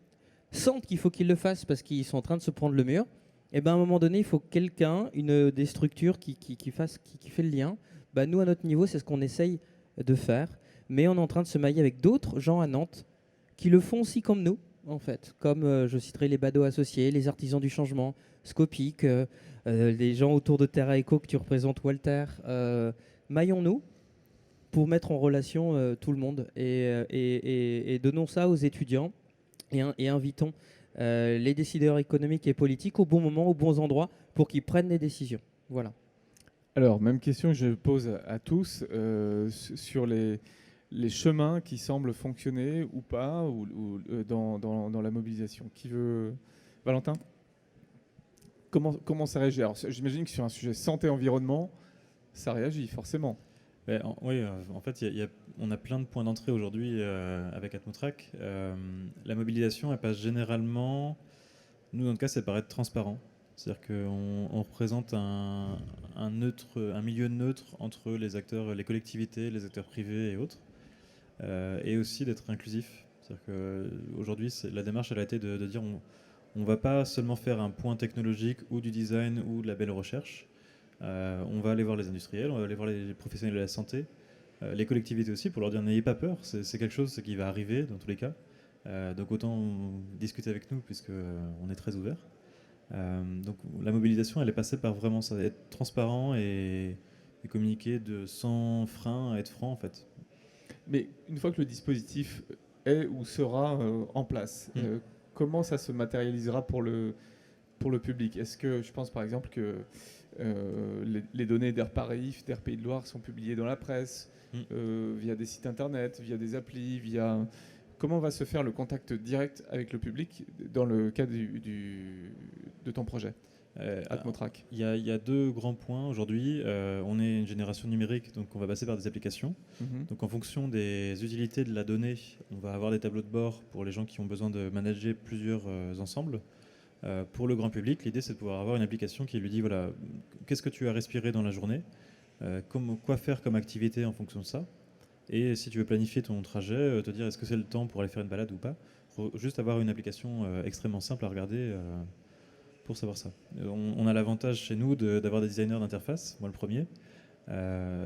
sentent qu'il faut qu'ils le fassent parce qu'ils sont en train de se prendre le mur. Et ben à un moment donné, il faut quelqu'un, des structures qui fait le lien. Ben nous, à notre niveau, c'est ce qu'on essaye de faire. Mais on est en train de se mailler avec d'autres gens à Nantes qui le font aussi comme nous, en fait. Comme je citerai les badauds associés, les artisans du changement, Scopic, les gens autour de Terra Eco que tu représentes, Walter. Maillons-nous pour mettre en relation tout le monde. Et donnons ça aux étudiants et invitons les décideurs économiques et politiques au bon moment, aux bons endroits, pour qu'ils prennent des décisions. Voilà. Alors, même question que je pose à tous sur les chemins qui semblent fonctionner ou pas dans la mobilisation. Qui veut? Valentin? Comment ça réagit? Alors, j'imagine que sur un sujet santé-environnement, ça réagit forcément. Oui, en fait, on a plein de points d'entrée aujourd'hui avec Atmotrack. La mobilisation, elle passe généralement, nous dans notre cas, c'est par être transparent. C'est-à-dire qu'on représente un milieu neutre entre les acteurs, les collectivités, les acteurs privés et autres, et aussi d'être inclusif. C'est-à-dire qu'aujourd'hui, la démarche, elle a été de dire on ne va pas seulement faire un point technologique ou du design ou de la belle recherche. On va aller voir les industriels, on va aller voir les professionnels de la santé, les collectivités aussi, pour leur dire n'ayez pas peur, c'est quelque chose qui va arriver dans tous les cas. Donc autant discuter avec nous puisqu'on est très ouvert. Donc la mobilisation, elle est passée par vraiment ça, être transparent et communiquer sans frein, à être franc en fait. Mais une fois que le dispositif est ou sera en place, comment ça se matérialisera pour le public? Est-ce que je pense par exemple que les données d'Air Paris, d'Air Pays de Loire sont publiées dans la presse, via des sites internet, via des applis, Comment va se faire le contact direct avec le public dans le cadre de ton projet? Atmotrack? Il y a deux grands points aujourd'hui. On est une génération numérique, donc on va passer par des applications. Donc en fonction des utilités de la donnée, on va avoir des tableaux de bord pour les gens qui ont besoin de manager plusieurs ensembles. Pour le grand public, l'idée c'est de pouvoir avoir une application qui lui dit voilà, qu'est-ce que tu as respiré dans la journée, quoi faire comme activité en fonction de ça. Et si tu veux planifier ton trajet, te dire est-ce que c'est le temps pour aller faire une balade ou pas. Juste avoir une application extrêmement simple à regarder pour savoir ça. On a l'avantage chez nous d'avoir des designers d'interface, moi le premier.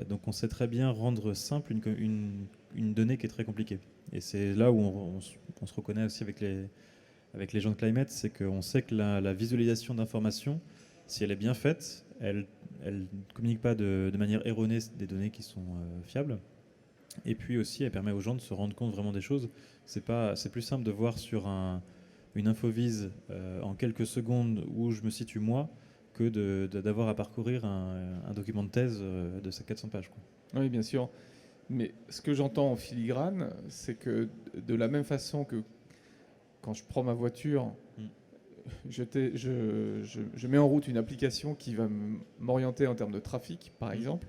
Donc on sait très bien rendre simple une donnée qui est très compliquée. Et c'est là où on se reconnaît aussi avec les gens de Climate, c'est qu'on sait que la visualisation d'informations, si elle est bien faite, elle ne communique pas de manière erronée des données qui sont fiables. Et puis aussi, elle permet aux gens de se rendre compte vraiment des choses. C'est plus simple de voir sur une infovise en quelques secondes où je me situe moi que d'avoir à parcourir un document de thèse de 400 pages, quoi. Oui, bien sûr. Mais ce que j'entends en filigrane, c'est que de la même façon que quand je prends ma voiture, je mets en route une application qui va m'orienter en termes de trafic, par exemple.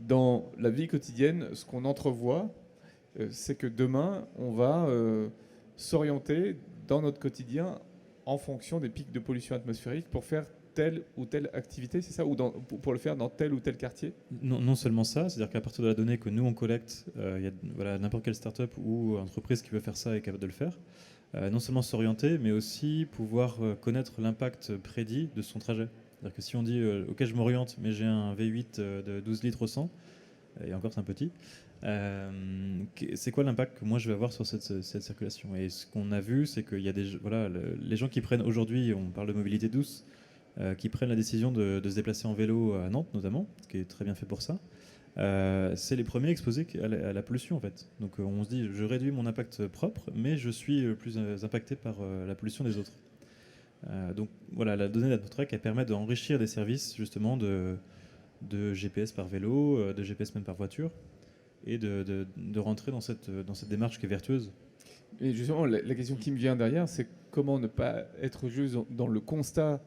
Dans la vie quotidienne, ce qu'on entrevoit, c'est que demain, on va s'orienter dans notre quotidien en fonction des pics de pollution atmosphérique pour faire telle ou telle activité, c'est ça? Ou pour le faire dans tel ou tel quartier? Non seulement ça, c'est-à-dire qu'à partir de la donnée que nous on collecte, il y a n'importe quelle start-up ou entreprise qui veut faire ça est capable de le faire. Non seulement s'orienter, mais aussi pouvoir connaître l'impact prédit de son trajet. C'est-à-dire que si on dit ok, je m'oriente, mais j'ai un V8 de 12 litres au 100, et encore c'est un petit, c'est quoi l'impact que moi je vais avoir sur cette circulation? Et ce qu'on a vu, c'est qu'il y a les gens qui prennent aujourd'hui, on parle de mobilité douce, qui prennent la décision de se déplacer en vélo à Nantes notamment, ce qui est très bien fait pour ça. C'est les premiers exposés à la pollution en fait. Donc on se dit je réduis mon impact propre, mais je suis plus impacté par la pollution des autres. Donc voilà, la donnée d'Atmotrack, elle permet d'enrichir des services justement de GPS par vélo, de GPS même par voiture, et de rentrer dans cette démarche qui est vertueuse. Et justement, la question qui me vient derrière, c'est comment ne pas être juste dans le constat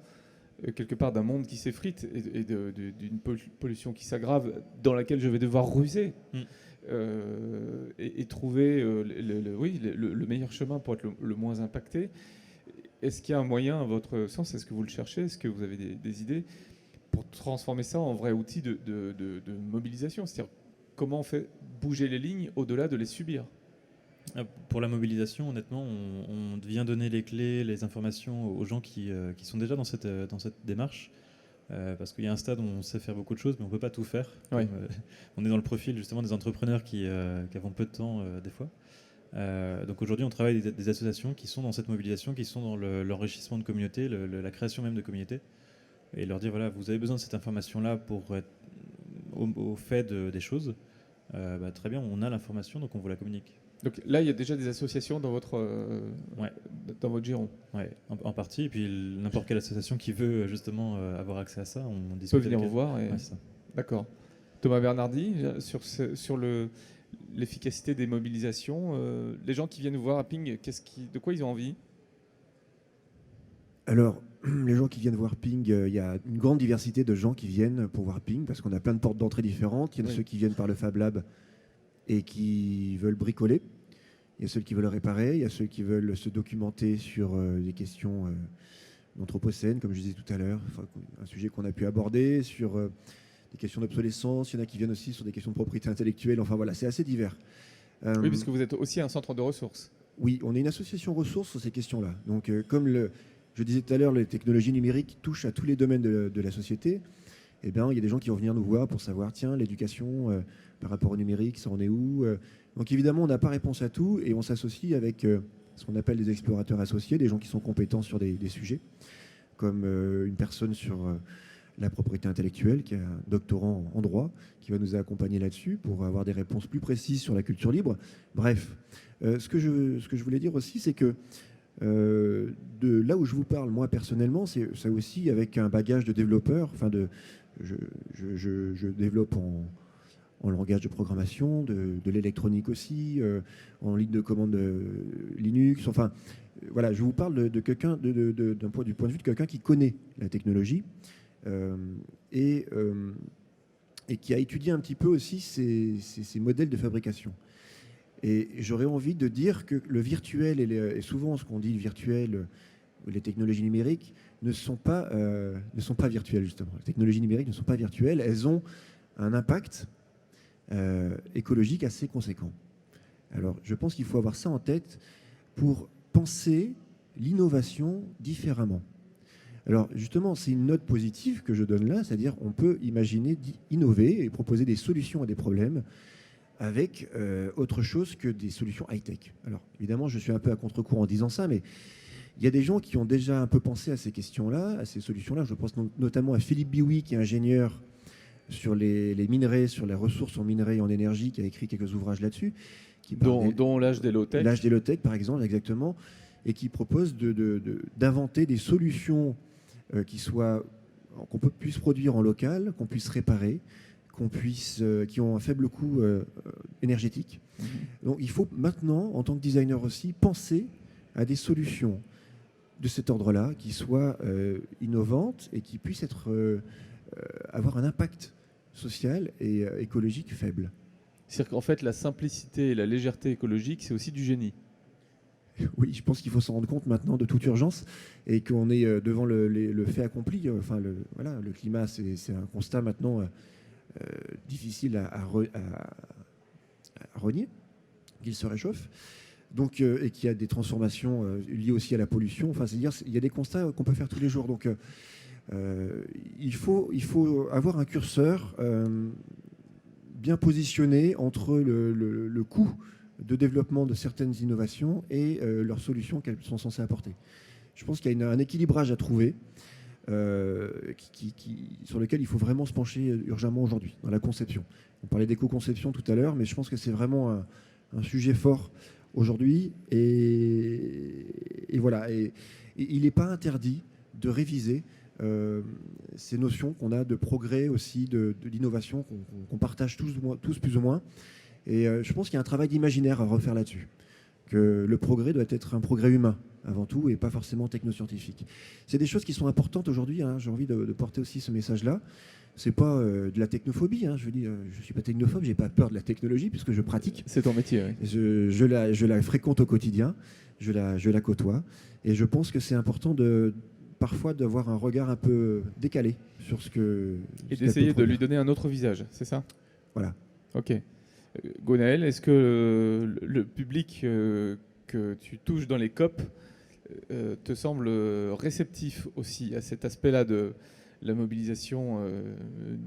quelque part d'un monde qui s'effrite et d'une pollution qui s'aggrave, dans laquelle je vais devoir ruser et trouver le meilleur chemin pour être le moins impacté. Est-ce qu'il y a un moyen, à votre sens, est-ce que vous le cherchez, est-ce que vous avez des idées pour transformer ça en vrai outil de mobilisation? C'est-à-dire comment on fait bouger les lignes au-delà de les subir? Pour la mobilisation, honnêtement, on vient donner les clés, les informations aux gens qui sont déjà dans cette démarche. Parce qu'il y a un stade où on sait faire beaucoup de choses, mais on ne peut pas tout faire. Oui. On est dans le profil justement des entrepreneurs qui avons peu de temps des fois. Donc aujourd'hui, on travaille avec des associations qui sont dans cette mobilisation, qui sont dans l'enrichissement de communautés, la création même de communautés. Et leur dire, voilà, vous avez besoin de cette information-là pour être au fait des choses. Très bien, on a l'information, donc on vous la communique. Donc là, il y a déjà des associations dans votre giron. Oui, en partie. Et puis n'importe quelle association qui veut justement avoir accès à ça, on discute. Peut venir vous voir. Ouais, c'est ça. D'accord. Thomas Bernardi, sur l'efficacité des mobilisations, les gens qui viennent vous voir à Ping, de quoi ils ont envie? Alors, les gens qui viennent voir Ping, il y a une grande diversité de gens qui viennent pour voir Ping, parce qu'on a plein de portes d'entrée différentes. Il y a ceux qui viennent par le Fab Lab et qui veulent bricoler. Il y a ceux qui veulent réparer. Il y a ceux qui veulent se documenter sur des questions d'anthropocène, comme je disais tout à l'heure, un sujet qu'on a pu aborder, sur des questions d'obsolescence. Il y en a qui viennent aussi sur des questions de propriété intellectuelle. Enfin voilà, c'est assez divers. Oui, puisque vous êtes aussi un centre de ressources. Oui, on est une association ressources sur ces questions-là. Donc, comme je disais tout à l'heure, les technologies numériques touchent à tous les domaines de la société. Eh bien, il y a des gens qui vont venir nous voir pour savoir, tiens, l'éducation par rapport au numérique, ça en est où? Donc évidemment, on n'a pas réponse à tout et on s'associe avec ce qu'on appelle des explorateurs associés, des gens qui sont compétents sur des sujets, comme une personne sur la propriété intellectuelle, qui est un doctorant en droit, qui va nous accompagner là-dessus pour avoir des réponses plus précises sur la culture libre. Bref, ce que je voulais dire aussi, c'est que de là où je vous parle, moi personnellement, c'est ça aussi avec un bagage de développeur. Enfin, je développe en langage de programmation, de l'électronique aussi, en ligne de commande Linux. Enfin, voilà, je vous parle de quelqu'un, du point de vue de quelqu'un qui connaît la technologie et qui a étudié un petit peu aussi ces modèles de fabrication. Et j'aurais envie de dire que le virtuel et souvent ce qu'on dit le virtuel, les technologies numériques ne sont pas virtuelles justement. Les technologies numériques ne sont pas virtuelles, elles ont un impact écologique assez conséquent. Alors je pense qu'il faut avoir ça en tête pour penser l'innovation différemment. Alors justement, c'est une note positive que je donne là, c'est-à-dire on peut imaginer innover et proposer des solutions à des problèmes avec autre chose que des solutions high-tech. Alors évidemment, je suis un peu à contre-courant en disant ça, mais il y a des gens qui ont déjà un peu pensé à ces questions-là, à ces solutions-là. Je pense notamment à Philippe Biouy, qui est ingénieur sur les minerais, sur les ressources en minerais et en énergie, qui a écrit quelques ouvrages là-dessus. Dont l'âge des low-tech. L'âge des low-tech, par exemple, exactement, et qui propose d'inventer des solutions qu'on puisse produire en local, qu'on puisse réparer, qui ont un faible coût énergétique. Donc il faut maintenant, en tant que designer aussi, penser à des solutions de cet ordre-là qui soient innovantes et qui puissent avoir un impact social et écologique faible. C'est-à-dire qu'en fait, la simplicité et la légèreté écologique, c'est aussi du génie. Oui, je pense qu'il faut s'en rendre compte maintenant de toute urgence et qu'on est devant le fait accompli. Enfin, le climat, c'est un constat maintenant difficile à renier, qu'il se réchauffe. Donc, et qu'il y a des transformations liées aussi à la pollution. Enfin, c'est-à-dire, il y a des constats qu'on peut faire tous les jours. Donc, il faut avoir un curseur bien positionné entre le coût de développement de certaines innovations et leurs solutions qu'elles sont censées apporter. Je pense qu'il y a un équilibrage à trouver sur lequel il faut vraiment se pencher urgemment aujourd'hui, dans la conception. On parlait d'éco-conception tout à l'heure, mais je pense que c'est vraiment un sujet fort aujourd'hui. Et voilà. Et il n'est pas interdit de réviser ces notions qu'on a de progrès aussi, d'innovation, qu'on partage tous plus ou moins. Et je pense qu'il y a un travail d'imaginaire à refaire là-dessus. Que le progrès doit être un progrès humain, avant tout, et pas forcément technoscientifique. C'est des choses qui sont importantes aujourd'hui. Hein. J'ai envie de porter aussi ce message-là. C'est pas de la technophobie. Hein. Je suis pas technophobe, j'ai pas peur de la technologie, puisque je pratique. C'est ton métier, oui. Je la fréquente au quotidien, je la côtoie. Et je pense que c'est important parfois d'avoir un regard un peu décalé sur ce que... Et d'essayer de lui donner un autre visage, c'est ça ? Voilà. Ok. Gwenaël, est-ce que le public que tu touches dans les COP te semble réceptif aussi à cet aspect-là de la mobilisation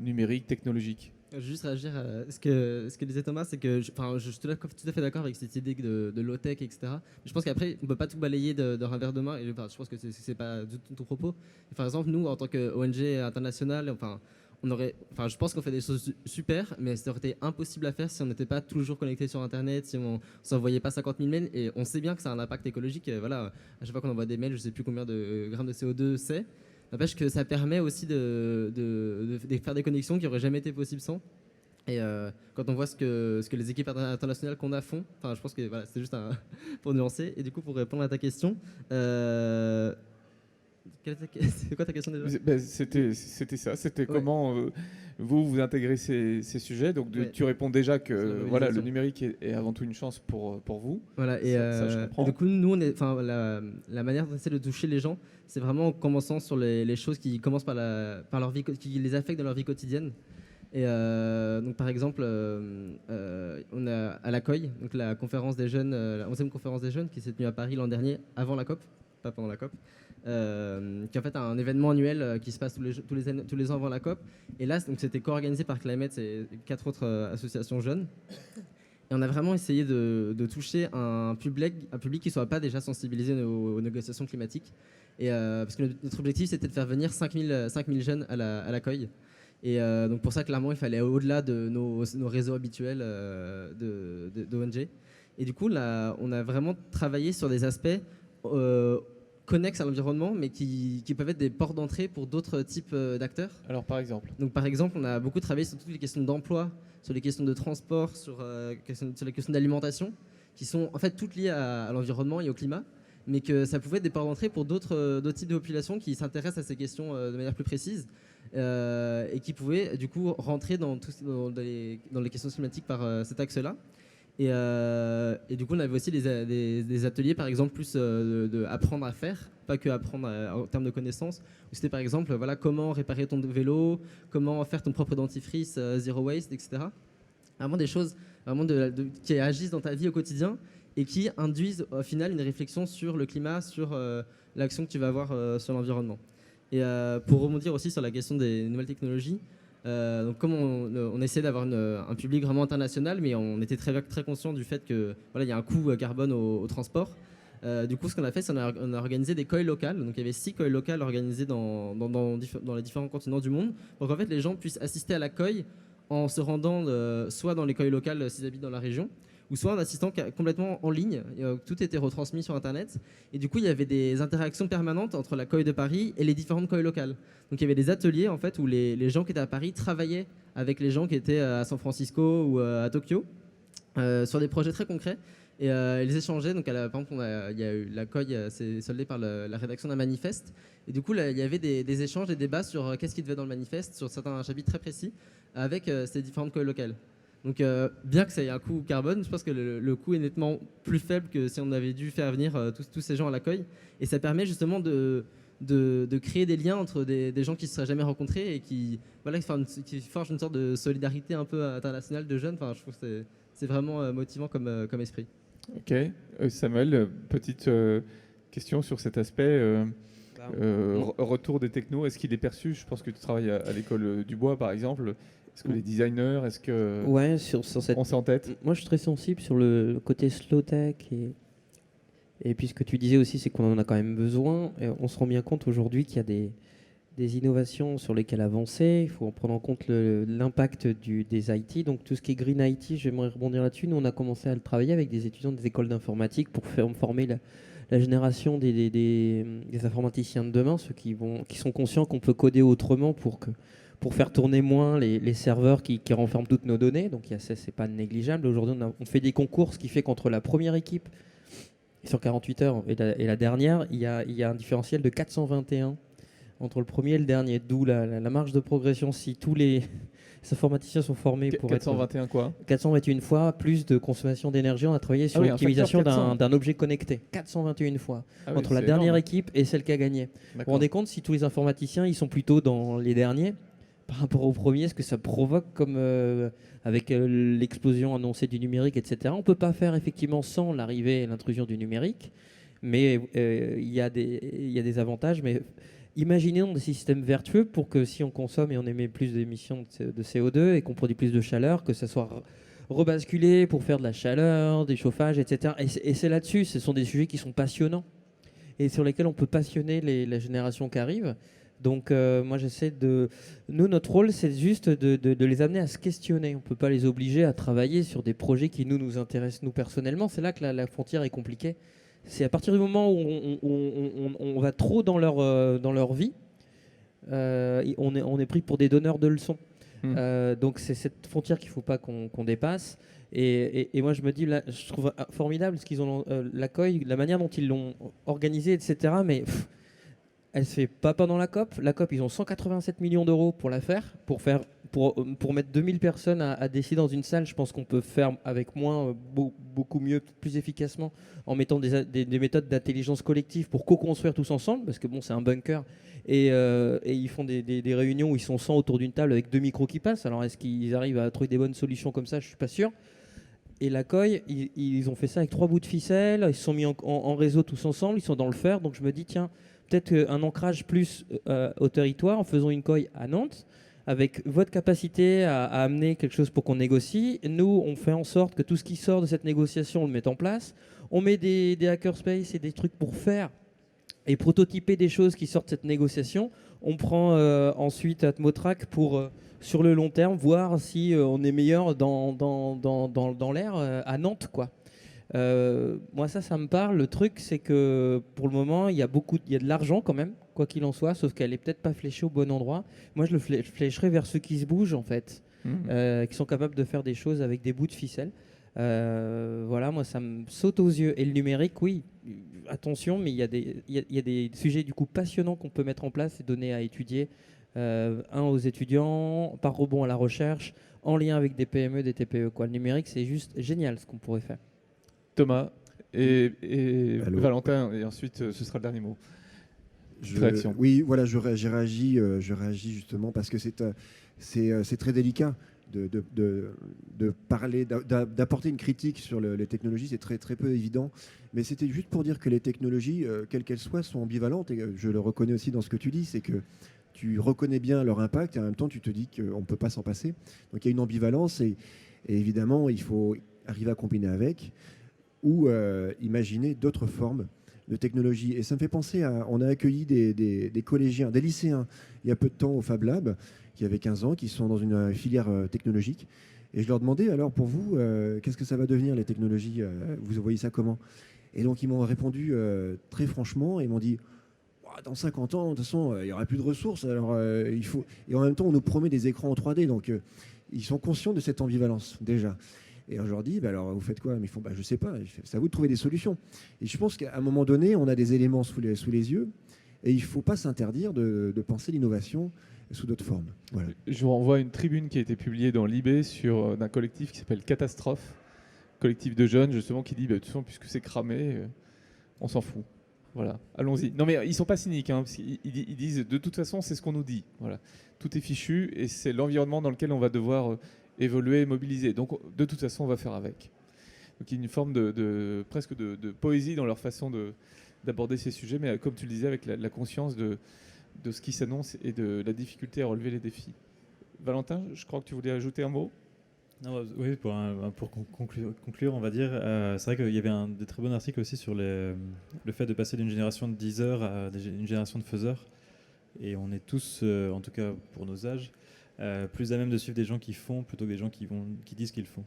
numérique, technologique ? Je veux juste réagir à ce que disait Thomas, c'est que je suis tout à fait d'accord avec cette idée de low-tech, etc. Mais je pense qu'après, on ne peut pas tout balayer d'un revers de main, et je pense que ce n'est pas du tout ton propos. Et par exemple, nous, en tant qu'ONG internationale, je pense qu'on fait des choses super, mais ça aurait été impossible à faire si on n'était pas toujours connecté sur Internet, si on ne s'envoyait pas 50 000 mails. Et on sait bien que ça a un impact écologique. Voilà, à chaque fois qu'on envoie des mails, je ne sais plus combien de grammes de CO2 c'est. N'empêche que ça permet aussi de faire des connexions qui n'auraient jamais été possibles sans. Et quand on voit ce que les équipes internationales qu'on a font, je pense que voilà, c'est juste pour nuancer. Et du coup, pour répondre à ta question, c'est quoi ta question déjà ? C'était ça, c'était comment vous intégrez ces sujets. Donc tu réponds déjà que voilà, le numérique est avant tout une chance pour vous. Voilà, et, je comprends. Et du coup, nous, la manière d'essayer de toucher les gens, c'est vraiment en commençant sur les choses qui commencent par leur vie, qui les affectent dans leur vie quotidienne. Et donc par exemple, on a à la COI, donc la conférence des jeunes, la 11e conférence des jeunes qui s'est tenue à Paris l'an dernier, avant la COP, pas pendant la COP. Qui est en fait un événement annuel qui se passe tous les ans avant la COP. Et là, c'était co-organisé par Climate et 4 autres associations jeunes. Et on a vraiment essayé de toucher un public qui ne soit pas déjà sensibilisé aux négociations climatiques. Et, parce que notre objectif, c'était de faire venir 5000 jeunes à la COI. Et donc pour ça, clairement, il fallait aller au-delà de nos réseaux habituels d'ONG. Et du coup, là, on a vraiment travaillé sur des aspects... connexes à l'environnement, mais qui peuvent être des portes d'entrée pour d'autres types d'acteurs. Alors par exemple. Donc par exemple, on a beaucoup travaillé sur toutes les questions d'emploi, sur les questions de transport, sur les questions d'alimentation, qui sont en fait toutes liées à l'environnement et au climat, mais que ça pouvait être des portes d'entrée pour d'autres types de populations qui s'intéressent à ces questions de manière plus précise, et qui pouvaient du coup rentrer dans les questions climatiques par cet axe-là. Et du coup, on avait aussi des ateliers, par exemple, plus de apprendre à faire, pas que apprendre en termes de connaissances. Où c'était par exemple, voilà, comment réparer ton vélo, comment faire ton propre dentifrice, zero waste, etc. Vraiment des choses vraiment qui agissent dans ta vie au quotidien et qui induisent au final une réflexion sur le climat, sur l'action que tu vas avoir sur l'environnement. Et pour rebondir aussi sur la question des nouvelles technologies, donc comme on essayait d'avoir un public vraiment international, mais on était très, très conscient du fait que voilà, il y a un coût carbone au transport. Du coup, ce qu'on a fait, c'est qu'on a organisé des COI locales. Donc, il y avait 6 COI locales organisées dans les différents continents du monde. Donc, en fait, les gens puissent assister à la COI en se rendant soit dans les COI locales s'ils habitent dans la région, ou soit en assistant complètement en ligne. Tout était retransmis sur Internet. Et du coup, il y avait des interactions permanentes entre la COI de Paris et les différentes COI locales. Donc, il y avait des ateliers en fait, où les gens qui étaient à Paris travaillaient avec les gens qui étaient à San Francisco ou à Tokyo sur des projets très concrets. Et ils échangeaient. Donc, par exemple, il y a eu la COI s'est soldée par la rédaction d'un manifeste. Et du coup, là, il y avait des échanges, des débats sur qu'est-ce qui devait dans le manifeste, sur certains chapitres très précis, avec ces différentes COI locales. Donc, bien que ça ait un coût carbone, je pense que le coût est nettement plus faible que si on avait dû faire venir tous ces gens à la COI. Et ça permet justement de créer des liens entre des gens qui ne se seraient jamais rencontrés et qui forgent une sorte de solidarité un peu internationale de jeunes. Enfin, je trouve que c'est vraiment motivant comme esprit. Ok. Samuel, petite question sur cet aspect. Retour des technos, est-ce qu'il est perçu? Je pense que tu travailles à l'école du bois, par exemple. Est-ce que les designers, est-ce que Ouais, sur cette... on s'est en tête? Moi, je suis très sensible sur le côté slow tech et puis ce que tu disais aussi, c'est qu'on en a quand même besoin. Et on se rend bien compte aujourd'hui qu'il y a des innovations sur lesquelles avancer. Il faut en prendre en compte l'impact des IT. Donc tout ce qui est Green IT, j'aimerais rebondir là-dessus. Nous, on a commencé à le travailler avec des étudiants des écoles d'informatique pour former la génération des informaticiens de demain, ceux qui sont conscients qu'on peut coder autrement pour faire tourner moins les serveurs qui renferment toutes nos données. Donc c'est pas négligeable. Aujourd'hui, on fait des concours, ce qui fait qu'entre la première équipe sur 48 heures et la dernière, il y a un différentiel de 421 entre le premier et le dernier. D'où la marge de progression. Si tous les informaticiens sont formés pour 421 quoi 421 fois plus de consommation d'énergie. On a travaillé sur l'optimisation d'un objet connecté. 421 fois entre la dernière équipe et celle qui a gagné. Vous vous rendez compte, si tous les informaticiens ils sont plutôt dans les derniers par rapport au premier, ce que ça provoque comme avec l'explosion annoncée du numérique, etc. On ne peut pas faire effectivement sans l'arrivée et l'intrusion du numérique, mais il y a des avantages. Mais imaginons des systèmes vertueux pour que si on consomme et on émet plus d'émissions de CO2 et qu'on produit plus de chaleur, que ça soit rebasculé pour faire de la chaleur, des chauffages, etc. Et c'est là-dessus, ce sont des sujets qui sont passionnants et sur lesquels on peut passionner la génération qui arrive. Donc moi j'essaie Nous, notre rôle, c'est juste de les amener à se questionner. On ne peut pas les obliger à travailler sur des projets qui nous intéressent nous personnellement. C'est là que la frontière est compliquée. C'est à partir du moment où on va trop dans leur vie, on est pris pour des donneurs de leçons. Donc c'est cette frontière qu'il ne faut pas qu'on dépasse. Et moi je me dis, là, je trouve formidable ce qu'ils ont, la COI, la manière dont ils l'ont organisée, etc. Mais elle ne se fait pas pendant la COP. La COP, ils ont 187 millions d'euros pour la faire, pour mettre 2000 personnes à décider dans une salle. Je pense qu'on peut faire avec moins, beaucoup mieux, plus efficacement, en mettant des méthodes d'intelligence collective pour co-construire tous ensemble, parce que bon, c'est un bunker. Et ils font des réunions où ils sont 100 autour d'une table avec 2 micros qui passent. Alors est-ce qu'ils arrivent à trouver des bonnes solutions comme ça? Je ne suis pas sûr. Et la COI, ils ont fait ça avec 3 bouts de ficelle. Ils se sont mis en réseau tous ensemble. Ils sont dans le fer. Donc je me dis, tiens, peut-être un ancrage plus au territoire en faisant une COI à Nantes, avec votre capacité à amener quelque chose pour qu'on négocie. Nous, on fait en sorte que tout ce qui sort de cette négociation, on le mette en place. On met des hackerspace et des trucs pour faire et prototyper des choses qui sortent de cette négociation. On prend ensuite Atmotrack pour, sur le long terme, voir si on est meilleur dans l'air à Nantes, quoi. Moi, ça me parle. Le truc, c'est que pour le moment, il y a de l'argent quand même, quoi qu'il en soit, sauf qu'elle est peut-être pas fléchée au bon endroit. Moi, je le flécherais vers ceux qui se bougent, en fait, qui sont capables de faire des choses avec des bouts de ficelle. Voilà, moi, ça me saute aux yeux. Et le numérique, oui, attention, mais il y a des sujets du coup passionnants qu'on peut mettre en place et donner à étudier. Un aux étudiants, par rebond à la recherche, en lien avec des PME, des TPE, quoi. Le numérique, c'est juste génial ce qu'on pourrait faire. Thomas et Allô. Valentin, et ensuite ce sera le dernier mot. Réaction. Oui, voilà, j'ai réagi justement parce que c'est très délicat de parler, d'apporter une critique sur les technologies, c'est très peu évident. Mais c'était juste pour dire que les technologies, quelles qu'elles soient, sont ambivalentes. Et je le reconnais aussi dans ce que tu dis, c'est que tu reconnais bien leur impact et en même temps tu te dis qu'on ne peut pas s'en passer. Donc il y a une ambivalence et évidemment il faut arriver à combiner avec ou imaginer d'autres formes de technologie. Et ça me fait penser on a accueilli des collégiens, des lycéens, il y a peu de temps au Fab Lab, qui avaient 15 ans, qui sont dans une filière technologique. Et je leur demandais, alors pour vous, qu'est-ce que ça va devenir les technologies vous voyez ça comment? Et donc ils m'ont répondu très franchement, et ils m'ont dit, dans 50 ans, de toute façon, il n'y aura plus de ressources. Alors, il faut... Et en même temps, on nous promet des écrans en 3D. Donc, ils sont conscients de cette ambivalence, déjà. Et je leur dis, alors, vous faites quoi? Mais ils font, je ne sais pas. C'est à vous de trouver des solutions. Et je pense qu'à un moment donné, on a des éléments sous les yeux. Et il ne faut pas s'interdire de penser l'innovation sous d'autres formes. Voilà. Je vous renvoie à une tribune qui a été publiée dans l'IB d'un collectif qui s'appelle Catastrophe. Collectif de jeunes, justement, qui dit, de toute façon, puisque c'est cramé, on s'en fout. Voilà, allons-y. Non mais ils sont pas cyniques, parce qu'ils disent de toute façon c'est ce qu'on nous dit. Voilà, tout est fichu et c'est l'environnement dans lequel on va devoir évoluer et mobiliser. Donc de toute façon on va faire avec. Donc il y a une forme presque de poésie dans leur façon d'aborder ces sujets, mais comme tu le disais avec la conscience de ce qui s'annonce et de la difficulté à relever les défis. Valentin, je crois que tu voulais ajouter un mot. Non, oui, pour conclure, on va dire, c'est vrai qu'il y avait des très bons articles aussi sur le fait de passer d'une génération de diseurs à une génération de faiseurs. Et on est tous, en tout cas pour nos âges, plus à même de suivre des gens qui font plutôt que des gens qui disent qu'ils font.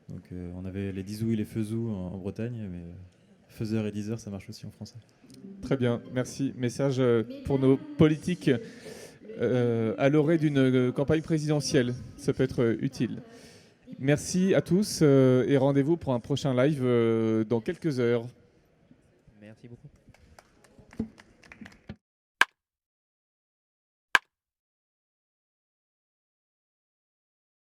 Donc on avait les disous et les faisous en Bretagne, mais faiseurs et diseurs, ça marche aussi en français. Très bien, merci. Message pour nos politiques à l'orée d'une campagne présidentielle. Ça peut être utile. Merci à tous et rendez-vous pour un prochain live dans quelques heures. Merci beaucoup.